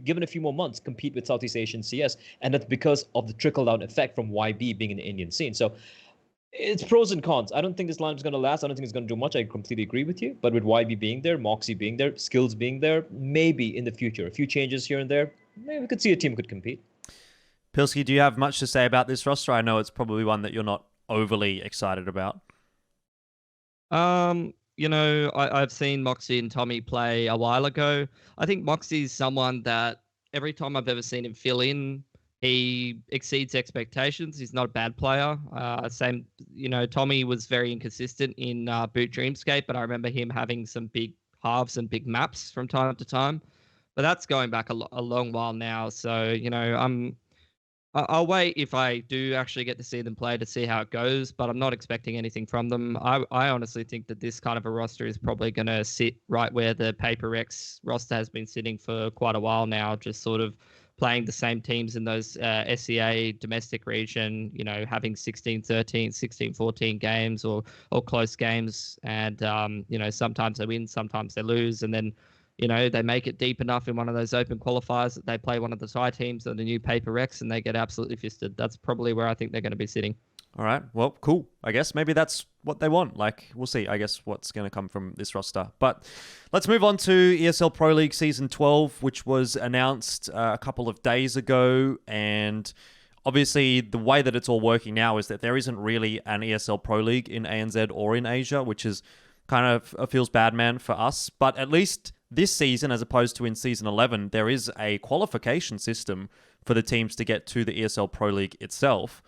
given a few more months, compete with Southeast Asian CS, and that's because of the trickle-down effect from YB being in the Indian scene. So it's pros and cons. I don't think this lineup is going to last. I don't think it's going to do much. I completely agree with you. But with YB being there, Moxie being there, Skills being there, maybe in the future, a few changes here and there, maybe we could see a team could compete. Pilsky, do you have much to say about this roster? I know it's probably one that you're not overly excited about. I've seen Moxie and Tommy play a while ago. I think Moxie's someone that every time I've ever seen him fill in, he exceeds expectations. He's not a bad player. Tommy was very inconsistent in Boot Dreamscape, but I remember him having some big halves and big maps from time to time. But that's going back a long while now. So, I'll wait if I do actually get to see them play to see how it goes, but I'm not expecting anything from them. I honestly think that this kind of a roster is probably going to sit right where the Paper X roster has been sitting for quite a while now, just sort of playing the same teams in those SEA domestic region, having 16-13, 16-14 games or close games. And, sometimes they win, sometimes they lose. And then, they make it deep enough in one of those open qualifiers that they play one of the Thai teams or the new Paper X and they get absolutely fisted. That's probably where I think they're going to be sitting. All right. Well, cool. I guess maybe that's what they want. Like, we'll see, I guess, what's going to come from this roster. But let's move on to ESL Pro League Season 12, which was announced a couple of days ago. And obviously, the way that it's all working now is that there isn't really an ESL Pro League in ANZ or in Asia, which is kind of feels bad, man, for us. But at least this season, as opposed to in Season 11, there is a qualification system for the teams to get to the ESL Pro League itself.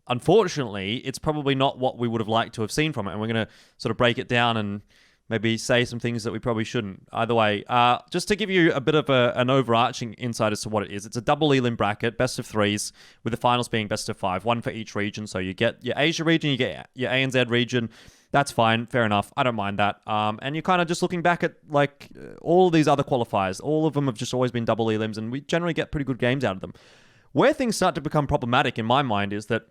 Unfortunately, it's probably not what we would have liked to have seen from it, and we're going to sort of break it down and maybe say some things that we probably shouldn't. Either way, just to give you a bit of an overarching insight as to what it is. It's a double elim bracket, best of threes, with the finals being best of five, one for each region. So you get your Asia region, you get your ANZ region. That's fine, fair enough. I don't mind that. And you're kind of just looking back at like all these other qualifiers. All of them have just always been double elims, and we generally get pretty good games out of them. Where things start to become problematic in my mind is that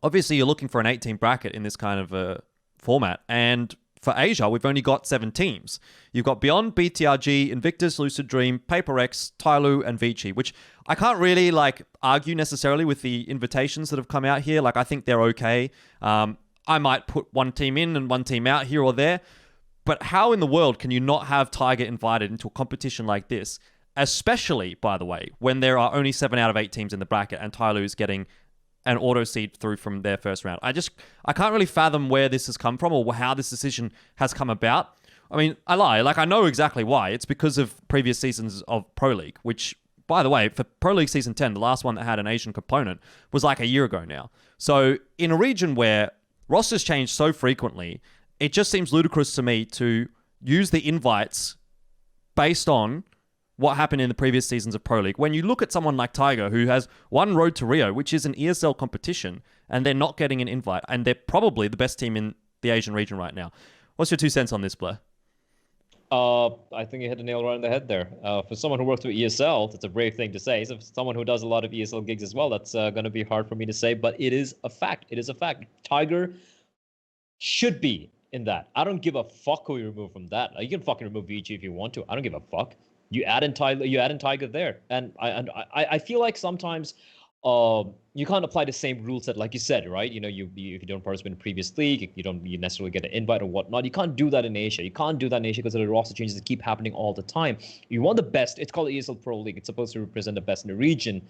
obviously you're looking for an 8-team bracket in this kind of format, and for Asia, we've only got 7 teams. You've got Beyond, BTRG, Invictus, Lucid Dream, PaperX, Tyloo, and Vici, which I can't really like argue necessarily with the invitations that have come out here. Like, I think they're okay. I might put one team in and one team out here or there, but how in the world can you not have Tiger invited into a competition like this? Especially, by the way, when there are only 7 out of 8 teams in the bracket and Tyloo is getting an auto seed through from their first round. I can't really fathom where this has come from or how this decision has come about. I mean, I lie. Like, I know exactly why. It's because of previous seasons of Pro League, which, by the way, for Pro League Season 10, the last one that had an Asian component was like a year ago now. So in a region where rosters change so frequently, it just seems ludicrous to me to use the invites based on what happened in the previous seasons of Pro League. When you look at someone like Tiger, who has won Road to Rio, which is an ESL competition, and they're not getting an invite, and they're probably the best team in the Asian region right now. What's your 2 cents on this, Bleh? I think you hit the nail right on the head there. For someone who works with ESL, that's a brave thing to say. So for someone who does a lot of ESL gigs as well, that's going to be hard for me to say, but it is a fact. It is a fact. Tiger should be in that. I don't give a fuck who you remove from that. You can fucking remove Vici if you want to. I don't give a fuck. You add in Tiger there, and I feel like sometimes you can't apply the same rule set like you said, right? You know, if you don't participate in a previous league, you necessarily get an invite or whatnot. You can't do that in Asia. You can't do that in Asia because the roster changes that keep happening all the time. You want the best. It's called the ESL Pro League. It's supposed to represent the best in the region.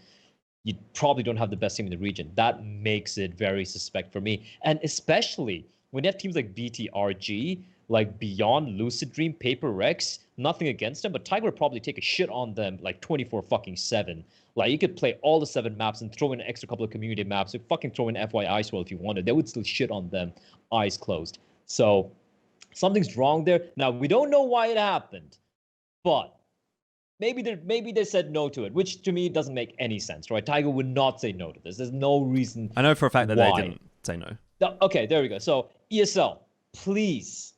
You probably don't have the best team in the region. That makes it very suspect for me, and especially when you have teams like BTRG, like Beyond, Lucid Dream, PaperX, nothing against them, but Tiger would probably take a shit on them like 24/7. Like, you could play all the 7 maps and throw in an extra couple of community maps. You fucking throw in FYI as well if you wanted. They would still shit on them, eyes closed. So something's wrong there. Now, we don't know why it happened, but maybe they said no to it, which to me doesn't make any sense, right? Tiger would not say no to this. There's no reason. I know for a fact that they didn't say no. Okay, there we go. So ESL, please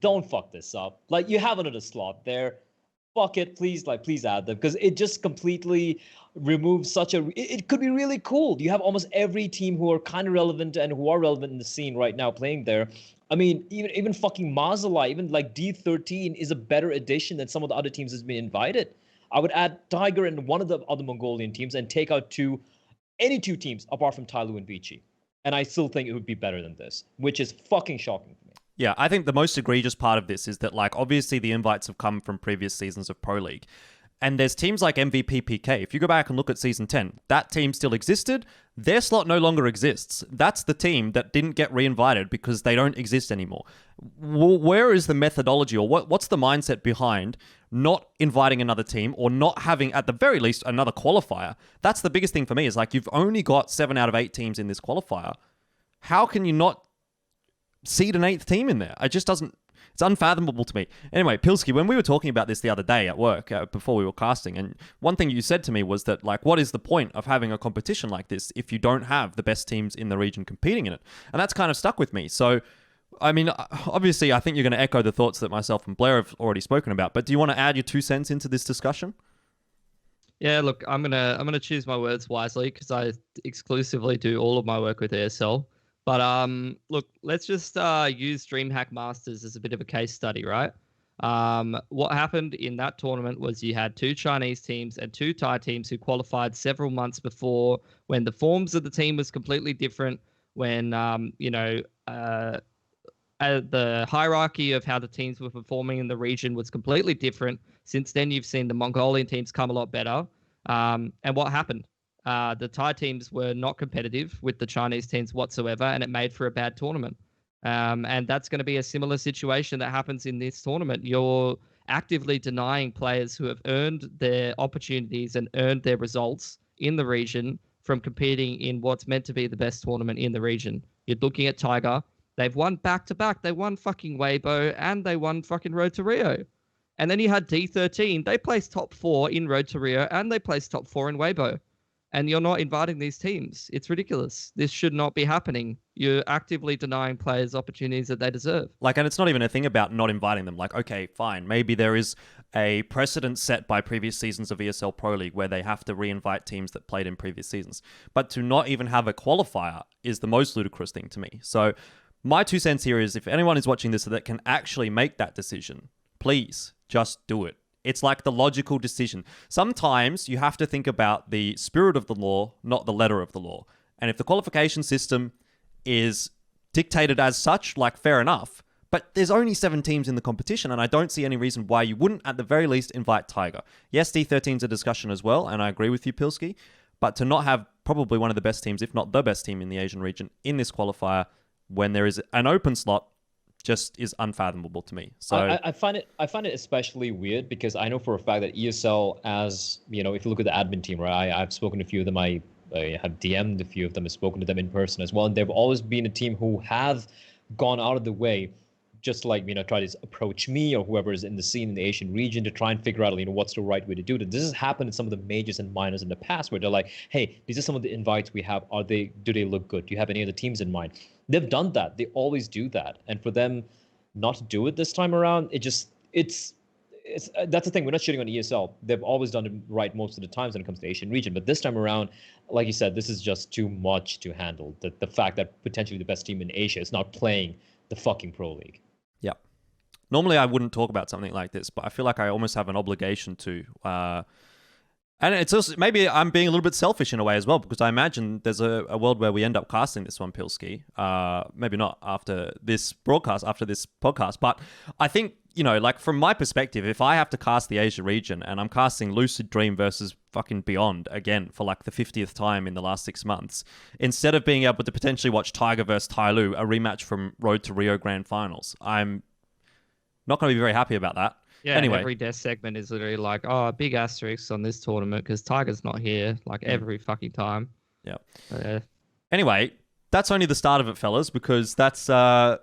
don't fuck this up. Like, you have another slot there. Fuck it, please add them, because it just completely removes such a. It could be really cool. You have almost every team who are kind of relevant and who are relevant in the scene right now playing there. I mean, even fucking Mazalai, even like D13 is a better addition than some of the other teams that's been invited. I would add Tiger and one of the other Mongolian teams and take out any 2 teams apart from Tyloo and Vici. And I still think it would be better than this, which is fucking shocking to me. Yeah, I think the most egregious part of this is that, like, obviously the invites have come from previous seasons of Pro League. And there's teams like MVP PK. If you go back and look at Season 10, that team still existed. Their slot no longer exists. That's the team that didn't get re-invited because they don't exist anymore. Where is the methodology, or what's the mindset behind not inviting another team or not having, at the very least, another qualifier? That's the biggest thing for me, is like, you've only got 7 out of 8 teams in this qualifier. How can you not seed an 8th team in there? It's unfathomable to me. Anyway, Pilsky, when we were talking about this the other day at work, before we were casting, and one thing you said to me was that, like, what is the point of having a competition like this if you don't have the best teams in the region competing in it? And that's kind of stuck with me. So, I mean, obviously, I think you're going to echo the thoughts that myself and Blair have already spoken about, but do you want to add your 2 cents into this discussion? Yeah, look, I'm gonna choose my words wisely, because I exclusively do all of my work with ESL. But look, let's just use Dreamhack Masters as a bit of a case study, right? What happened in that tournament was you had 2 Chinese teams and 2 Thai teams who qualified several months before, when the forms of the team was completely different, when the hierarchy of how the teams were performing in the region was completely different. Since then, you've seen the Mongolian teams come a lot better. And what happened? The Thai teams were not competitive with the Chinese teams whatsoever, and it made for a bad tournament. And that's going to be a similar situation that happens in this tournament. You're actively denying players who have earned their opportunities and earned their results in the region from competing in what's meant to be the best tournament in the region. You're looking at Tiger, They've won back-to-back. They won fucking Weibo and they won fucking Road to Rio. And then you had D13. They placed top 4 in Road to Rio and they placed top 4 in Weibo. And you're not inviting these teams. It's ridiculous. This should not be happening. You're actively denying players opportunities that they deserve. Like, and it's not even a thing about not inviting them. Like, okay, fine. Maybe there is a precedent set by previous seasons of ESL Pro League where they have to re-invite teams that played in previous seasons. But to not even have a qualifier is the most ludicrous thing to me. So my 2 cents here is if anyone is watching this that can actually make that decision, please just do it. It's like the logical decision. Sometimes you have to think about the spirit of the law, not the letter of the law. And if the qualification system is dictated as such, like, fair enough. But there's only 7 teams in the competition, and I don't see any reason why you wouldn't, at the very least, invite Tiger. Yes, D13 is a discussion as well, and I agree with you, Pilski. But to not have probably one of the best teams, if not the best team in the Asian region in this qualifier when there is an open slot, just is unfathomable to me. So I find it especially weird because I know for a fact that ESL, as you know, if you look at the admin team, right, I've spoken to a few of them. I have DM'd a few of them, I've spoken to them in person as well, and they've always been a team who have gone out of the way, just like, you know, try to approach me or whoever is in the scene in the Asian region to try and figure out, you know, what's the right way to do it. This has happened in some of the majors and minors in the past where they're like, hey, these are some of the invites we have. Do they look good? Do you have any other teams in mind? They've done that. They always do that. And for them not to do it this time around, it's that's the thing. We're not shitting on ESL. They've always done it right most of the times when it comes to the Asian region. But this time around, like you said, this is just too much to handle. The fact that potentially the best team in Asia is not playing the fucking Pro League. Yeah. Normally I wouldn't talk about something like this, but I feel like I almost have an obligation to. And it's also, maybe I'm being a little bit selfish in a way as well, because I imagine there's a world where we end up casting this one, Pilski. Maybe not after this broadcast, after this podcast, but I think, you know, like from my perspective, if I have to cast the Asia region and I'm casting Lucid Dream versus fucking Beyond again for like the 50th time in the last 6 months, instead of being able to potentially watch Tiger versus Tyloo, a rematch from Road to Rio Grand Finals, I'm not going to be very happy about that. Yeah, anyway, every death segment is literally like, oh, big asterisk on this tournament because Tiger's not here, like every fucking time. Yeah. Anyway, that's only the start of it, fellas, because that's what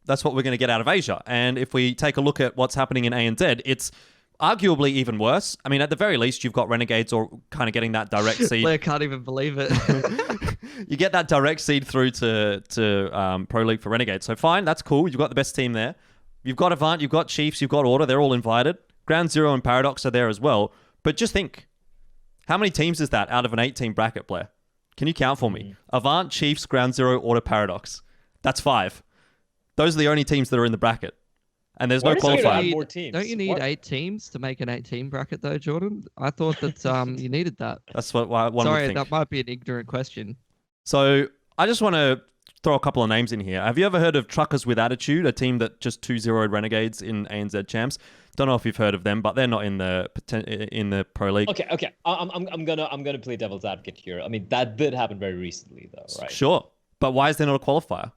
we're going to get out of Asia. And if we take a look at what's happening in ANZ, it's arguably even worse. I mean, at the very least, you've got Renegades or kind of getting that direct seed. I can't even believe it. You get that direct seed through to Pro League for Renegades. So fine, that's cool. You've got the best team there. You've got Avant, you've got Chiefs, you've got Order. They're all invited. Ground Zero and Paradox are there as well. But just think, how many teams is that out of an 8-team bracket, Bleh? Can you count for me? Avant, Chiefs, Ground Zero, Order, Paradox. That's 5. Those are the only teams that are in the bracket. And there's no qualifier. More teams? Don't you need 8 teams to make an 8-team bracket, though, Jordan? I thought that you needed that. That's what one would Sorry, think. that might be an ignorant question. So I just want to throw a couple of names in here. Have you ever heard of Truckers with Attitude, a team that just 2-0'd Renegades in ANZ Champs? Don't know if you've heard of them, but they're not in the Pro League. Okay. I'm gonna play devil's advocate here. I mean, that did happen very recently, though, right? Sure, but why is there not a qualifier?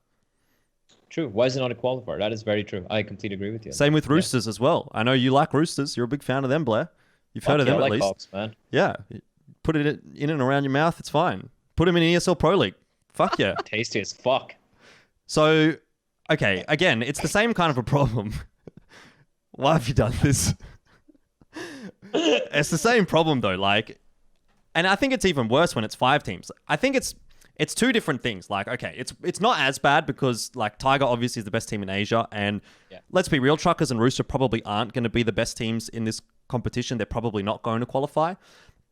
True. Why is it not a qualifier? That is very true. I completely agree with you. Same with Roosters as well. I know you like Roosters. You're a big fan of them, Bleh. You've heard of them I at like least. Hawks, man. Yeah, put it in and around your mouth. It's fine. Put them in ESL Pro League. Fuck yeah. Tasty as fuck. So, okay, again, it's the same kind of a problem. Why have you done this? It's the same problem though, like, and I think it's even worse when it's 5 teams. I think it's 2 different things. Like, okay, it's not as bad because like Tiger obviously is the best team in Asia, and let's be real, Truckers and Rooster probably aren't going to be the best teams in this competition. They're probably not going to qualify,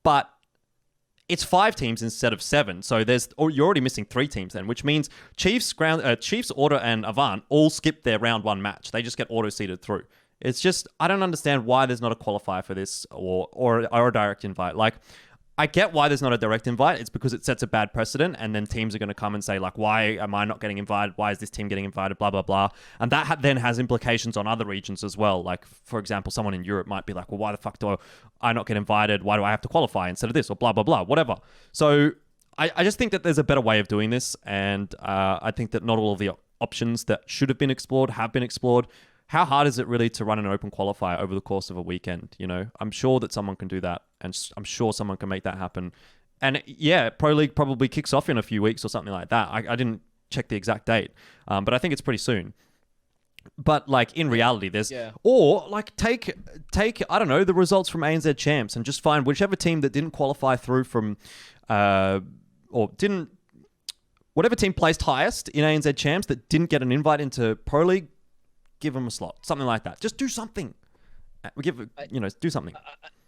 but it's 5 teams instead of 7. So you're already missing 3 teams then, which means Chiefs, Order, and Avant all skip their round 1 match. They just get auto-seeded through. It's just, I don't understand why there's not a qualifier for this or a direct invite. Like, I get why there's not a direct invite. It's because it sets a bad precedent, and then teams are going to come and say, like, why am I not getting invited? Why is this team getting invited? Blah, blah, blah. And that then has implications on other regions as well. Like, for example, someone in Europe might be like, well, why the fuck do I not get invited? Why do I have to qualify instead of this? Or blah, blah, blah, whatever. So I just think that there's a better way of doing this, and I think that not all of the options that should have been explored have been explored. How hard is it really to run an open qualifier over the course of a weekend? You know, I'm sure that someone can do that, and I'm sure someone can make that happen. And yeah, Pro League probably kicks off in a few weeks or something like that. I didn't check the exact date, but I think it's pretty soon. But like in reality, there's or like take I don't know, the results from ANZ Champs and just find whichever team that didn't qualify through from whatever team placed highest in ANZ Champs that didn't get an invite into Pro League, give them a slot, something like that. Just do something. Do something.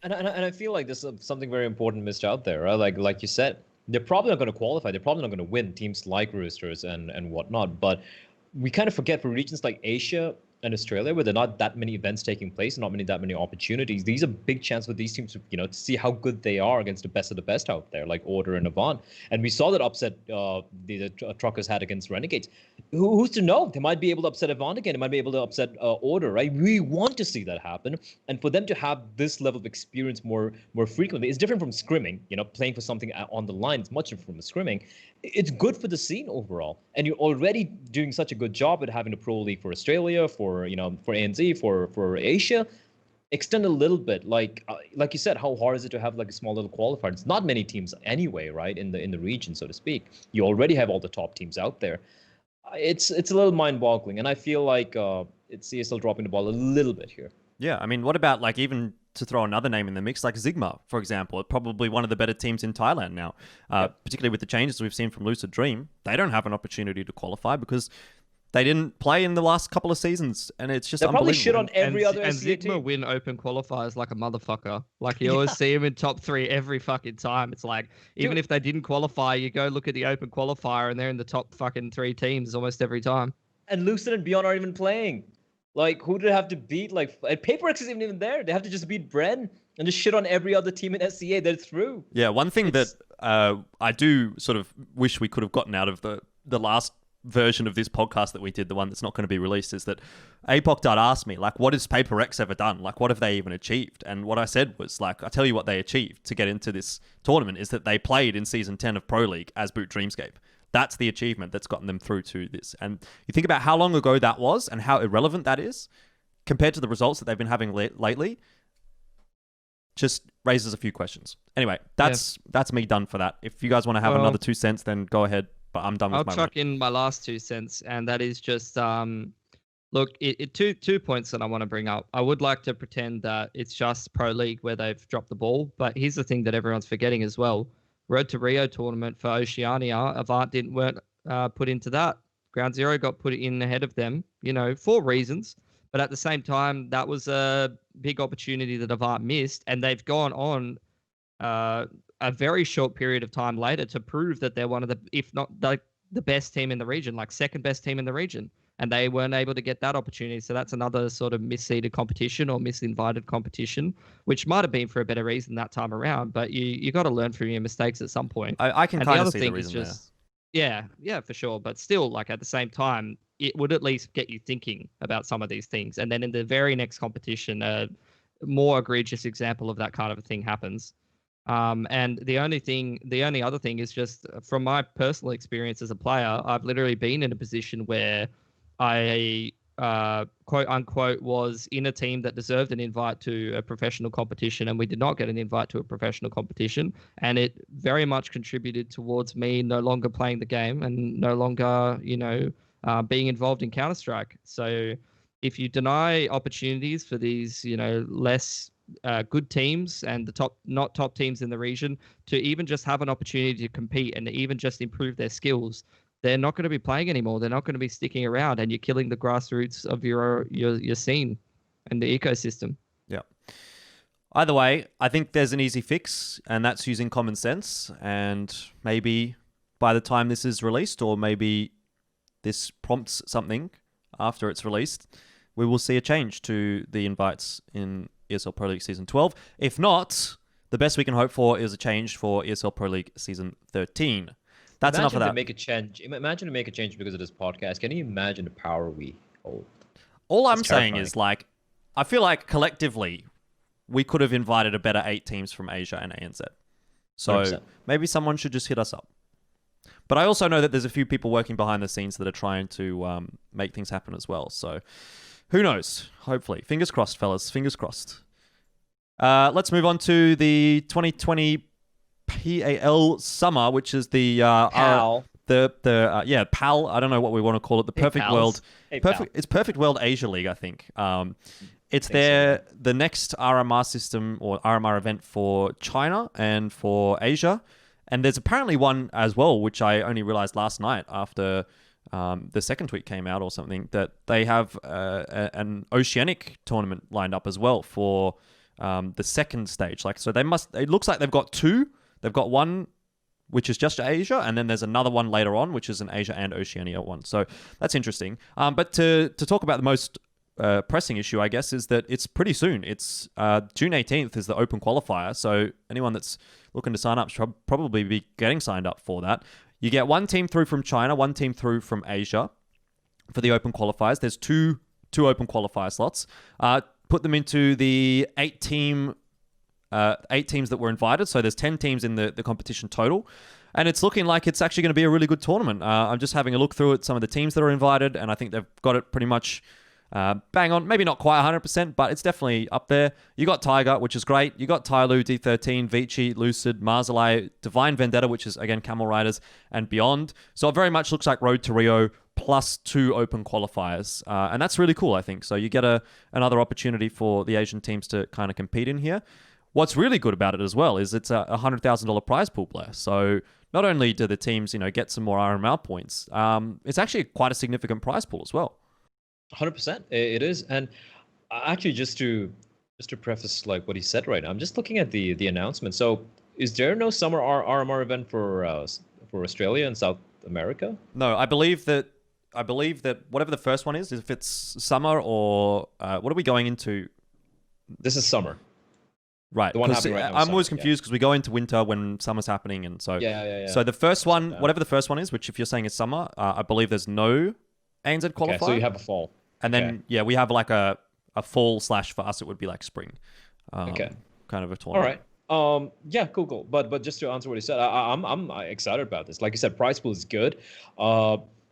And I feel like there's something very important missed out there, right? Like you said, they're probably not going to qualify. They're probably not going to win, teams like Roosters and whatnot. But we kind of forget, for regions like Asia and Australia, where there are not that many events taking place, not that many opportunities, these are big chances for these teams to, to see how good they are against the best of the best out there, like Order and Avant. And we saw that upset the Truckers had against Renegades. Who's to know? They might be able to upset Avant again. They might be able to upset Order, right? We want to see that happen. And for them to have this level of experience more frequently, it's different from scrimming, playing for something on the line. It's much different from scrimming. It's good for the scene overall. And you're already doing such a good job at having a Pro League for Australia, for ANZ, for Asia. Extend a little bit, like you said, how hard is it to have like a small little qualifier? It's not many teams anyway, right? In the region, so to speak. You already have all the top teams out there. It's a little mind-boggling, and I feel like it's ESL dropping the ball a little bit here. Yeah, I mean, what about like even to throw another name in the mix, like Sigma, for example, probably one of the better teams in Thailand now, particularly with the changes we've seen from Lucid Dream. They don't have an opportunity to qualify because they didn't play in the last couple of seasons, and it's just unbelievable. Probably shit on every other and SCA Sigma team. win open qualifiers like a motherfucker. Like you always see them in top 3 every fucking time. It's like, even if they didn't qualify, you go look at the open qualifier and they're in the top fucking 3 teams almost every time. And Lucid and Beyond aren't even playing. Like, who do they have to beat? Like, PaperX isn't even there. They have to just beat Bren and just shit on every other team in SCA. They're through. Yeah, one thing that I do sort of wish we could have gotten out of the last version of this podcast that we did, the one that's not going to be released, is that APOC Dud asked me, like, what has PaperX ever done? Like, what have they even achieved? And what I said was, like, I tell you what they achieved to get into this tournament is that they played in Season 10 of Pro League as Boot Dreamscape. That's the achievement that's gotten them through to this. And you think about how long ago that was and how irrelevant that is compared to the results that they've been having lately, just raises a few questions. Anyway, that's me done for that. If you guys want to have another 2 cents, then go ahead. But I'm done with my I'll chuck in my last 2 cents, and that is just look, two points that I want to bring up. I would like to pretend that it's just Pro League where they've dropped the ball, but here's the thing that everyone's forgetting as well. Road to Rio tournament for Oceania, Avant weren't put into that. Ground Zero got put in ahead of them, for reasons. But at the same time, that was a big opportunity that Avant missed, and they've gone on a very short period of time later to prove that they're one of the, if not the best team in the region, like second best team in the region. And they weren't able to get that opportunity. So that's another sort of misseeded competition or misinvited competition, which might have been for a better reason that time around. But you got to learn from your mistakes at some point. I can kind of see the reason there. Yeah, for sure. But still, like at the same time, it would at least get you thinking about some of these things. And then in the very next competition, a more egregious example of that kind of a thing happens. And the only other thing is just from my personal experience as a player, I've literally been in a position where I quote unquote was in a team that deserved an invite to a professional competition, and we did not get an invite to a professional competition, and it very much contributed towards me no longer playing the game and no longer being involved in Counter-Strike. So if you deny opportunities for these less good teams and the not top teams in the region to even just have an opportunity to compete and even just improve their skills, they're not going to be playing anymore. They're not going to be sticking around, and you're killing the grassroots of your scene and the ecosystem. Yeah. Either way, I think there's an easy fix, and that's using common sense. And maybe by the time this is released, or maybe this prompts something after it's released, we will see a change to the invites in ESL Pro League Season 12. If not, the best we can hope for is a change for ESL Pro League Season 13. That's enough of that. Imagine to make a change because of this podcast. Can you imagine the power we hold? All I'm saying is, like, I feel like collectively we could have invited a better 8 teams from Asia and ANZ. So 100%. Maybe someone should just hit us up. But I also know that there's a few people working behind the scenes that are trying to make things happen as well. So who knows? Hopefully. Fingers crossed, fellas. Fingers crossed. Let's move on to the 2020 PAL Summer, which is the the PAL. I don't know what we want to call it. The Perfect World. It's Perfect World Asia League, I think. It's the next RMR system or RMR event for China and for Asia. And there's apparently one as well, which I only realized last night after the second tweet came out or something, that they have an Oceanic tournament lined up as well for the second stage. Like, so it looks like they've got two. They've got one which is just Asia, and then there's another one later on, which is an Asia and Oceania one. So that's interesting. But to talk about the most pressing issue, I guess, is that it's pretty soon. It's June 18th is the Open Qualifier, so anyone that's looking to sign up should probably be getting signed up for that. You get one team through from China, one team through from Asia for the Open Qualifiers. There's two Open Qualifier slots. Put them into the 8 teams that were invited. So there's 10 teams in the competition total. And it's looking like it's actually going to be a really good tournament. I'm just having a look through at some of the teams that are invited, and I think they've got it pretty much bang on. Maybe not quite 100%, but it's definitely up there. You got Tiger, which is great. You got Tyloo, D13, Vici, Lucid, Marzalei, Divine Vendetta, which is, again, Camel Riders, and beyond. So it very much looks like Road to Rio plus 2 open qualifiers. And that's really cool, I think. So you get another opportunity for the Asian teams to kind of compete in here. What's really good about it as well is it's a $100,000 prize pool, Bleh. So not only do the teams, get some more RML points, it's actually quite a significant prize pool as well. 100%, it is. And actually, just to preface like what he said right now, I'm just looking at the announcement. So is there no summer RMR event for Australia and South America? No, I believe that whatever the first one is, if it's summer or what are we going into? This is summer. Right. The one happening right now. I'm always confused because we go into winter when summer's happening, and so yeah. So the first one, whatever the first one is, which if you're saying is summer, I believe there's no ANZ qualifier. Okay, so you have a fall. And then we have like a fall / for us it would be like spring. Kind of a tournament. All right. Yeah, cool. But just to answer what he said, I'm excited about this. Like you said, prize pool is good.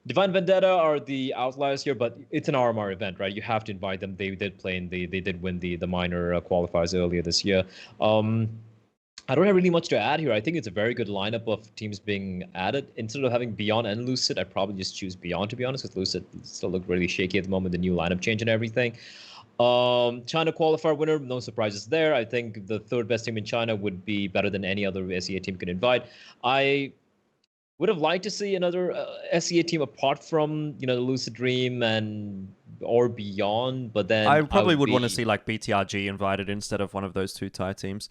Divine Vendetta are the outliers here, but it's an RMR event, right? You have to invite them. They did play and they did win the minor qualifiers earlier this year. I don't have really much to add here. I think it's a very good lineup of teams being added. Instead of having Beyond and Lucid, I'd probably just choose Beyond, to be honest, because Lucid still look really shaky at the moment, the new lineup change and everything. China qualifier winner, no surprises there. I think the third best team in China would be better than any other SEA team could invite. I would have liked to see another SEA team apart from, the Lucid Dream or Beyond, but then I probably would want to see like BTRG invited instead of one of those two Thai teams.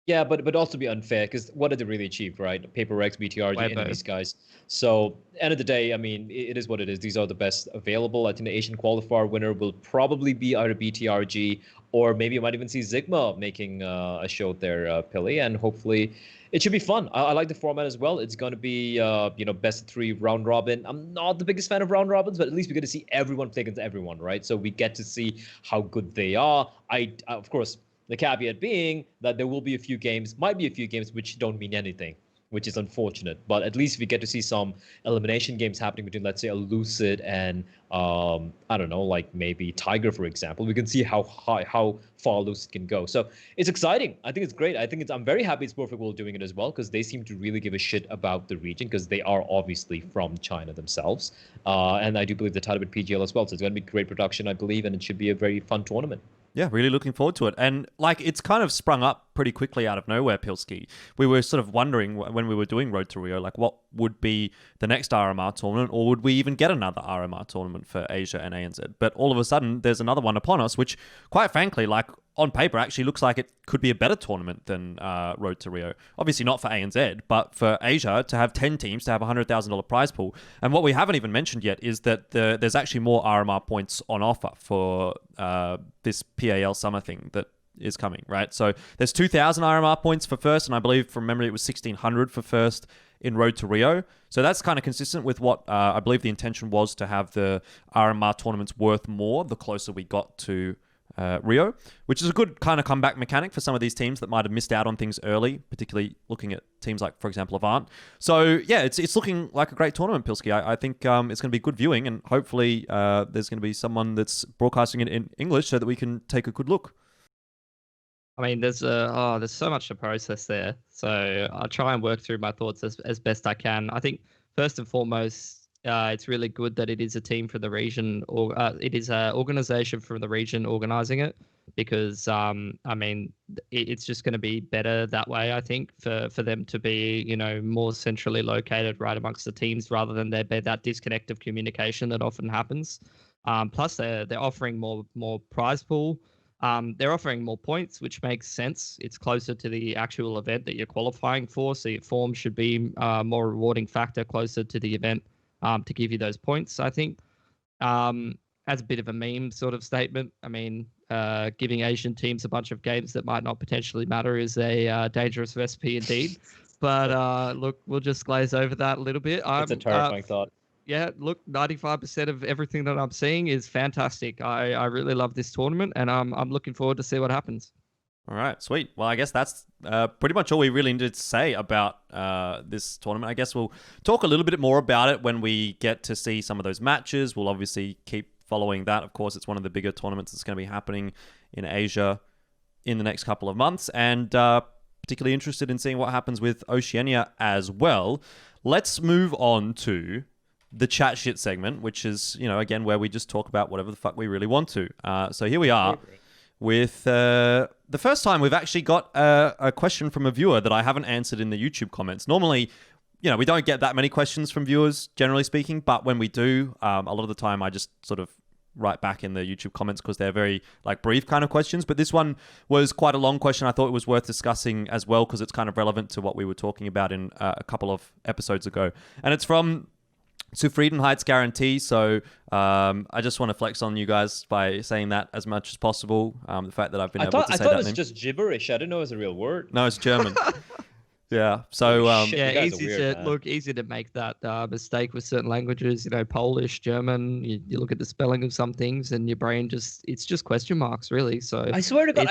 Yeah, but also be unfair, because what did they really achieve, right? Paper X, BTRG, and these guys. So, end of the day, I mean, it is what it is. These are the best available. I think the Asian Qualifier winner will probably be either BTRG, or maybe you might even see Sigma making a show there, Pili, and hopefully it should be fun. I like the format as well. It's going to be, best of 3 round robin. I'm not the biggest fan of round robins, but at least we get to see everyone play against everyone, right? So we get to see how good they are. Of course, the caveat being that there will be might be a few games which don't mean anything, which is unfortunate. But at least we get to see some elimination games happening between, let's say, a Lucid and, I don't know, like maybe Tiger, for example. We can see how far Lucid can go. So it's exciting. I think it's great. I'm very happy it's Perfect World doing it as well, because they seem to really give a shit about the region, because they are obviously from China themselves. And I do believe the title with PGL as well. So it's going to be great production, I believe, and it should be a very fun tournament. Yeah, really looking forward to it. And like, it's kind of sprung up pretty quickly out of nowhere, Pilski. We were sort of wondering when we were doing Road to Rio, like what would be the next RMR tournament, or would we even get another RMR tournament for Asia and ANZ? But all of a sudden, there's another one upon us, which quite frankly, like on paper, actually looks like it could be a better tournament than Road to Rio. Obviously not for ANZ, but for Asia to have 10 teams, to have a $100,000 prize pool. And what we haven't even mentioned yet is that there's actually more RMR points on offer for this PAL summer thing that is coming, right? So there's 2,000 RMR points for first, and I believe from memory it was 1,600 for first in Road to Rio. So that's kind of consistent with what I believe the intention was, to have the RMR tournaments worth more the closer we got to Rio, which is a good kind of comeback mechanic for some of these teams that might have missed out on things early, particularly looking at teams like, for example, Avant. So yeah, it's looking like a great tournament, Pilski. I think it's going to be good viewing, and hopefully there's going to be someone that's broadcasting it in English so that we can take a good look. I mean, there's so much to process there. So I'll try and work through my thoughts as best I can. I think first and foremost, it's really good that it is a team from the region, or it is an organization from the region organizing it, because I mean, it's just going to be better that way. I think for them to be, you know, more centrally located right amongst the teams, rather than there be that disconnect of communication that often happens. Plus, they're offering more prize pool. They're offering more points, which makes sense. It's closer to the actual event that you're qualifying for, so your form should be a more rewarding factor closer to the event to give you those points, I think. As a bit of a meme sort of statement, I mean, giving Asian teams a bunch of games that might not potentially matter is a dangerous recipe indeed. But look, we'll just glaze over that a little bit. It's a terrifying thought. Yeah, look, 95% of everything that I'm seeing is fantastic. I really love this tournament, and I'm looking forward to see what happens. All right, sweet. Well, I guess that's pretty much all we really needed to say about this tournament. I guess we'll talk a little bit more about it when we get to see some of those matches. We'll obviously keep following that. Of course, it's one of the bigger tournaments that's going to be happening in Asia in the next couple of months, and particularly interested in seeing what happens with Oceania as well. Let's move on to the chat shit segment, which is, you know, again, where we just talk about whatever the fuck we really want to. So here we are with the first time we've actually got a question from a viewer that I haven't answered in the YouTube comments. Normally, you know, we don't get that many questions from viewers, generally speaking, but when we do, a lot of the time I just sort of write back in the YouTube comments because they're very like brief kind of questions. But this one was quite a long question. I thought it was worth discussing as well because it's kind of relevant to what we were talking about in a couple of episodes ago. And it's from Zufriedenheitsgarantie. So I just want to flex on you guys by saying that as much as possible. The fact that I've been able to say that. I thought it was just gibberish. I didn't know it was a real word. No, it's German. Yeah. So yeah, easy to make that mistake with certain languages. You know, Polish, German. You look at the spelling of some things, and your brain it's just question marks, really. So I swear to God,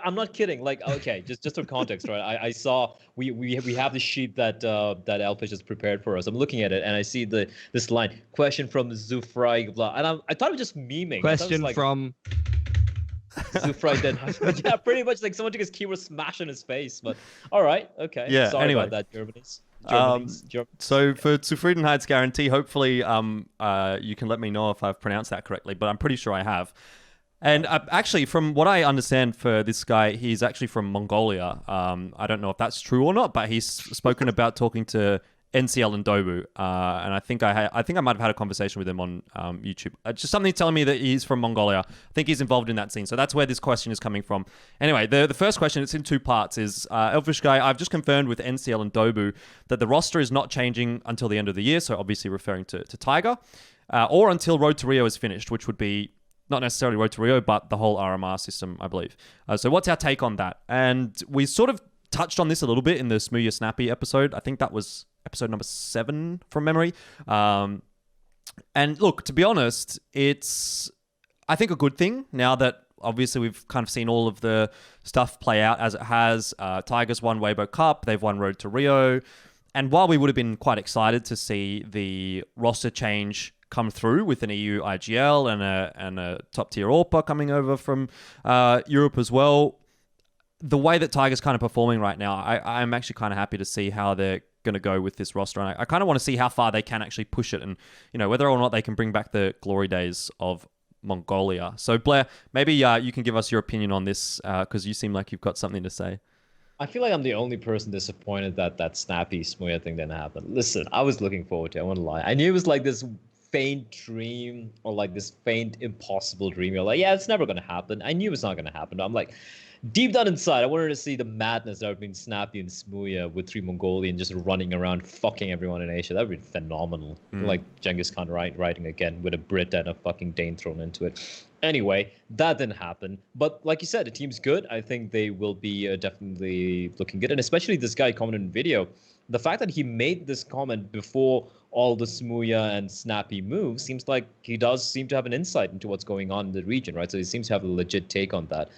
I'm not kidding. Like, okay, just for context, right? I saw we have the sheet that Elfish has prepared for us. I'm looking at it, and I see this line: question from Zufriedenheitsgarantie, blah, and I thought it was just memeing. Question from Zufriedenheitsgarantie. Yeah, pretty much like someone took his keyboard, smash in his face. But all right, okay. Yeah. Sorry anyway, about that, Germans. So for Zufriedenheitsgarantie, hopefully you can let me know if I've pronounced that correctly, but I'm pretty sure I have. And actually, from what I understand for this guy, he's actually from Mongolia. I don't know if that's true or not, but he's spoken about talking to NCL and Dobu, and I think I might have had a conversation with him on YouTube. Just something telling me that he's from Mongolia. I think he's involved in that scene, so that's where this question is coming from. Anyway, the first question, it's in two parts, is Elfishguy, I've just confirmed with NCL and Dobu that the roster is not changing until the end of the year, so obviously referring to Tiger, or until Road to Rio is finished, which would be not necessarily Road to Rio, but the whole RMR system, I believe. So what's our take on that? And we sort of touched on this a little bit in the Smooya Snappy episode. I think that was episode number 7 from memory. And look, to be honest, it's, I think, a good thing now that obviously we've kind of seen all of the stuff play out as it has. Tigers won Weibo Cup. They've won Road to Rio. And while we would have been quite excited to see the roster change come through with an EU IGL and a top-tier AWPA coming over from Europe as well, the way that Tiger's kind of performing right now, I'm actually kind of happy to see how they're going to go with this roster. And I kind of want to see how far they can actually push it and, you know, whether or not they can bring back the glory days of Mongolia. So, Bleh, maybe you can give us your opinion on this because you seem like you've got something to say. I feel like I'm the only person disappointed that snappy Smooya thing didn't happen. Listen, I was looking forward to it. I won't lie. I knew it was like this faint dream or like this faint impossible dream. You're like, yeah, it's never going to happen. I knew it was not going to happen. I'm like, deep down inside, I wanted to see the madness that would have been Snappy and Smooya with 3 Mongolian just running around fucking everyone in Asia. That would be phenomenal. Like Genghis Khan writing again with a Brit and a fucking Dane thrown into it. Anyway, that didn't happen. But like you said, the team's good. I think they will be definitely looking good. And especially this guy commented in video. The fact that he made this comment before all the Smooya and Snappy moves seems like he does seem to have an insight into what's going on in the region, right? So he seems to have a legit take on that.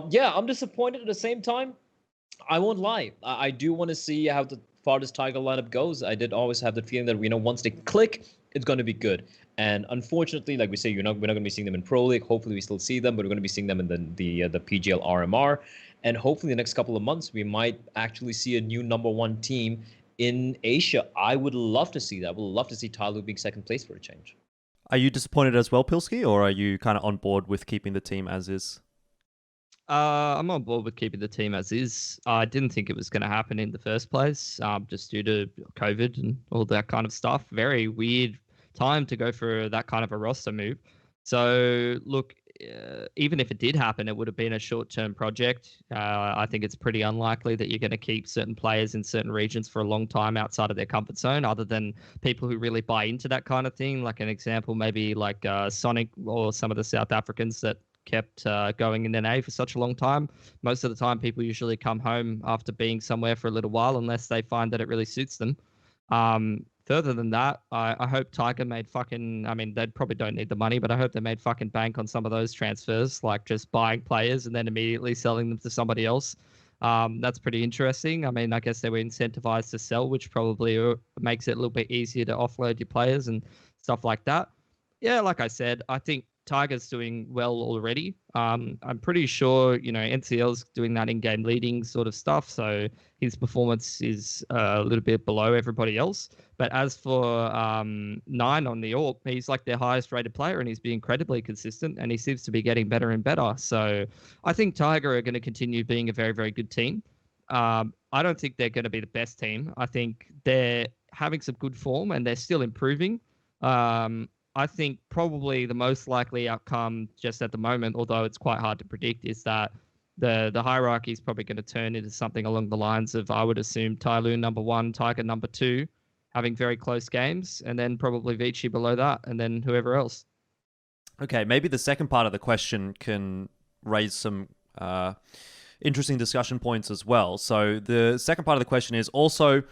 Yeah, I'm disappointed at the same time. I won't lie. I do want to see how the farthest Tiger lineup goes. I did always have the feeling that, you know, once they click, it's going to be good. And unfortunately, like we say, we're not going to be seeing them in Pro League. Hopefully, we still see them, but we're going to be seeing them in the PGL RMR. And hopefully, the next couple of months, we might actually see a new #1 team in Asia, I would love to see that. I would love to see Tyloo being second place for a change. Are you disappointed as well, Pilsky, or are you kind of on board with keeping the team as is? I'm on board with keeping the team as is. I didn't think it was going to happen in the first place, just due to COVID and all that kind of stuff. Very weird time to go for that kind of a roster move. So, look, even if it did happen, it would have been a short-term project. I think it's pretty unlikely that you're going to keep certain players in certain regions for a long time outside of their comfort zone, other than people who really buy into that kind of thing. Like an example, maybe like Sonic or some of the South Africans that kept going in NA for such a long time. Most of the time, people usually come home after being somewhere for a little while, unless they find that it really suits them. Further than that, I hope Tiger made fucking, I mean, they probably don't need the money, but I hope they made fucking bank on some of those transfers, like just buying players and then immediately selling them to somebody else. That's pretty interesting. I mean, I guess they were incentivized to sell, which probably makes it a little bit easier to offload your players and stuff like that. Yeah, like I said, I think Tiger's doing well already. I'm pretty sure, NCL's doing that in-game leading sort of stuff, so his performance is a little bit below everybody else. But as for 9 on the AWP, he's like their highest rated player, and he's been incredibly consistent, and he seems to be getting better and better. So I think Tiger are going to continue being a very, very good team. I don't think they're going to be the best team. I think they're having some good form, and they're still improving. I think probably the most likely outcome just at the moment, although it's quite hard to predict, is that the hierarchy is probably going to turn into something along the lines of, I would assume, Tyloo number 1, Tiger number 2, having very close games, and then probably Vici below that, and then whoever else. Okay, maybe the second part of the question can raise some interesting discussion points as well. So the second part of the question is also,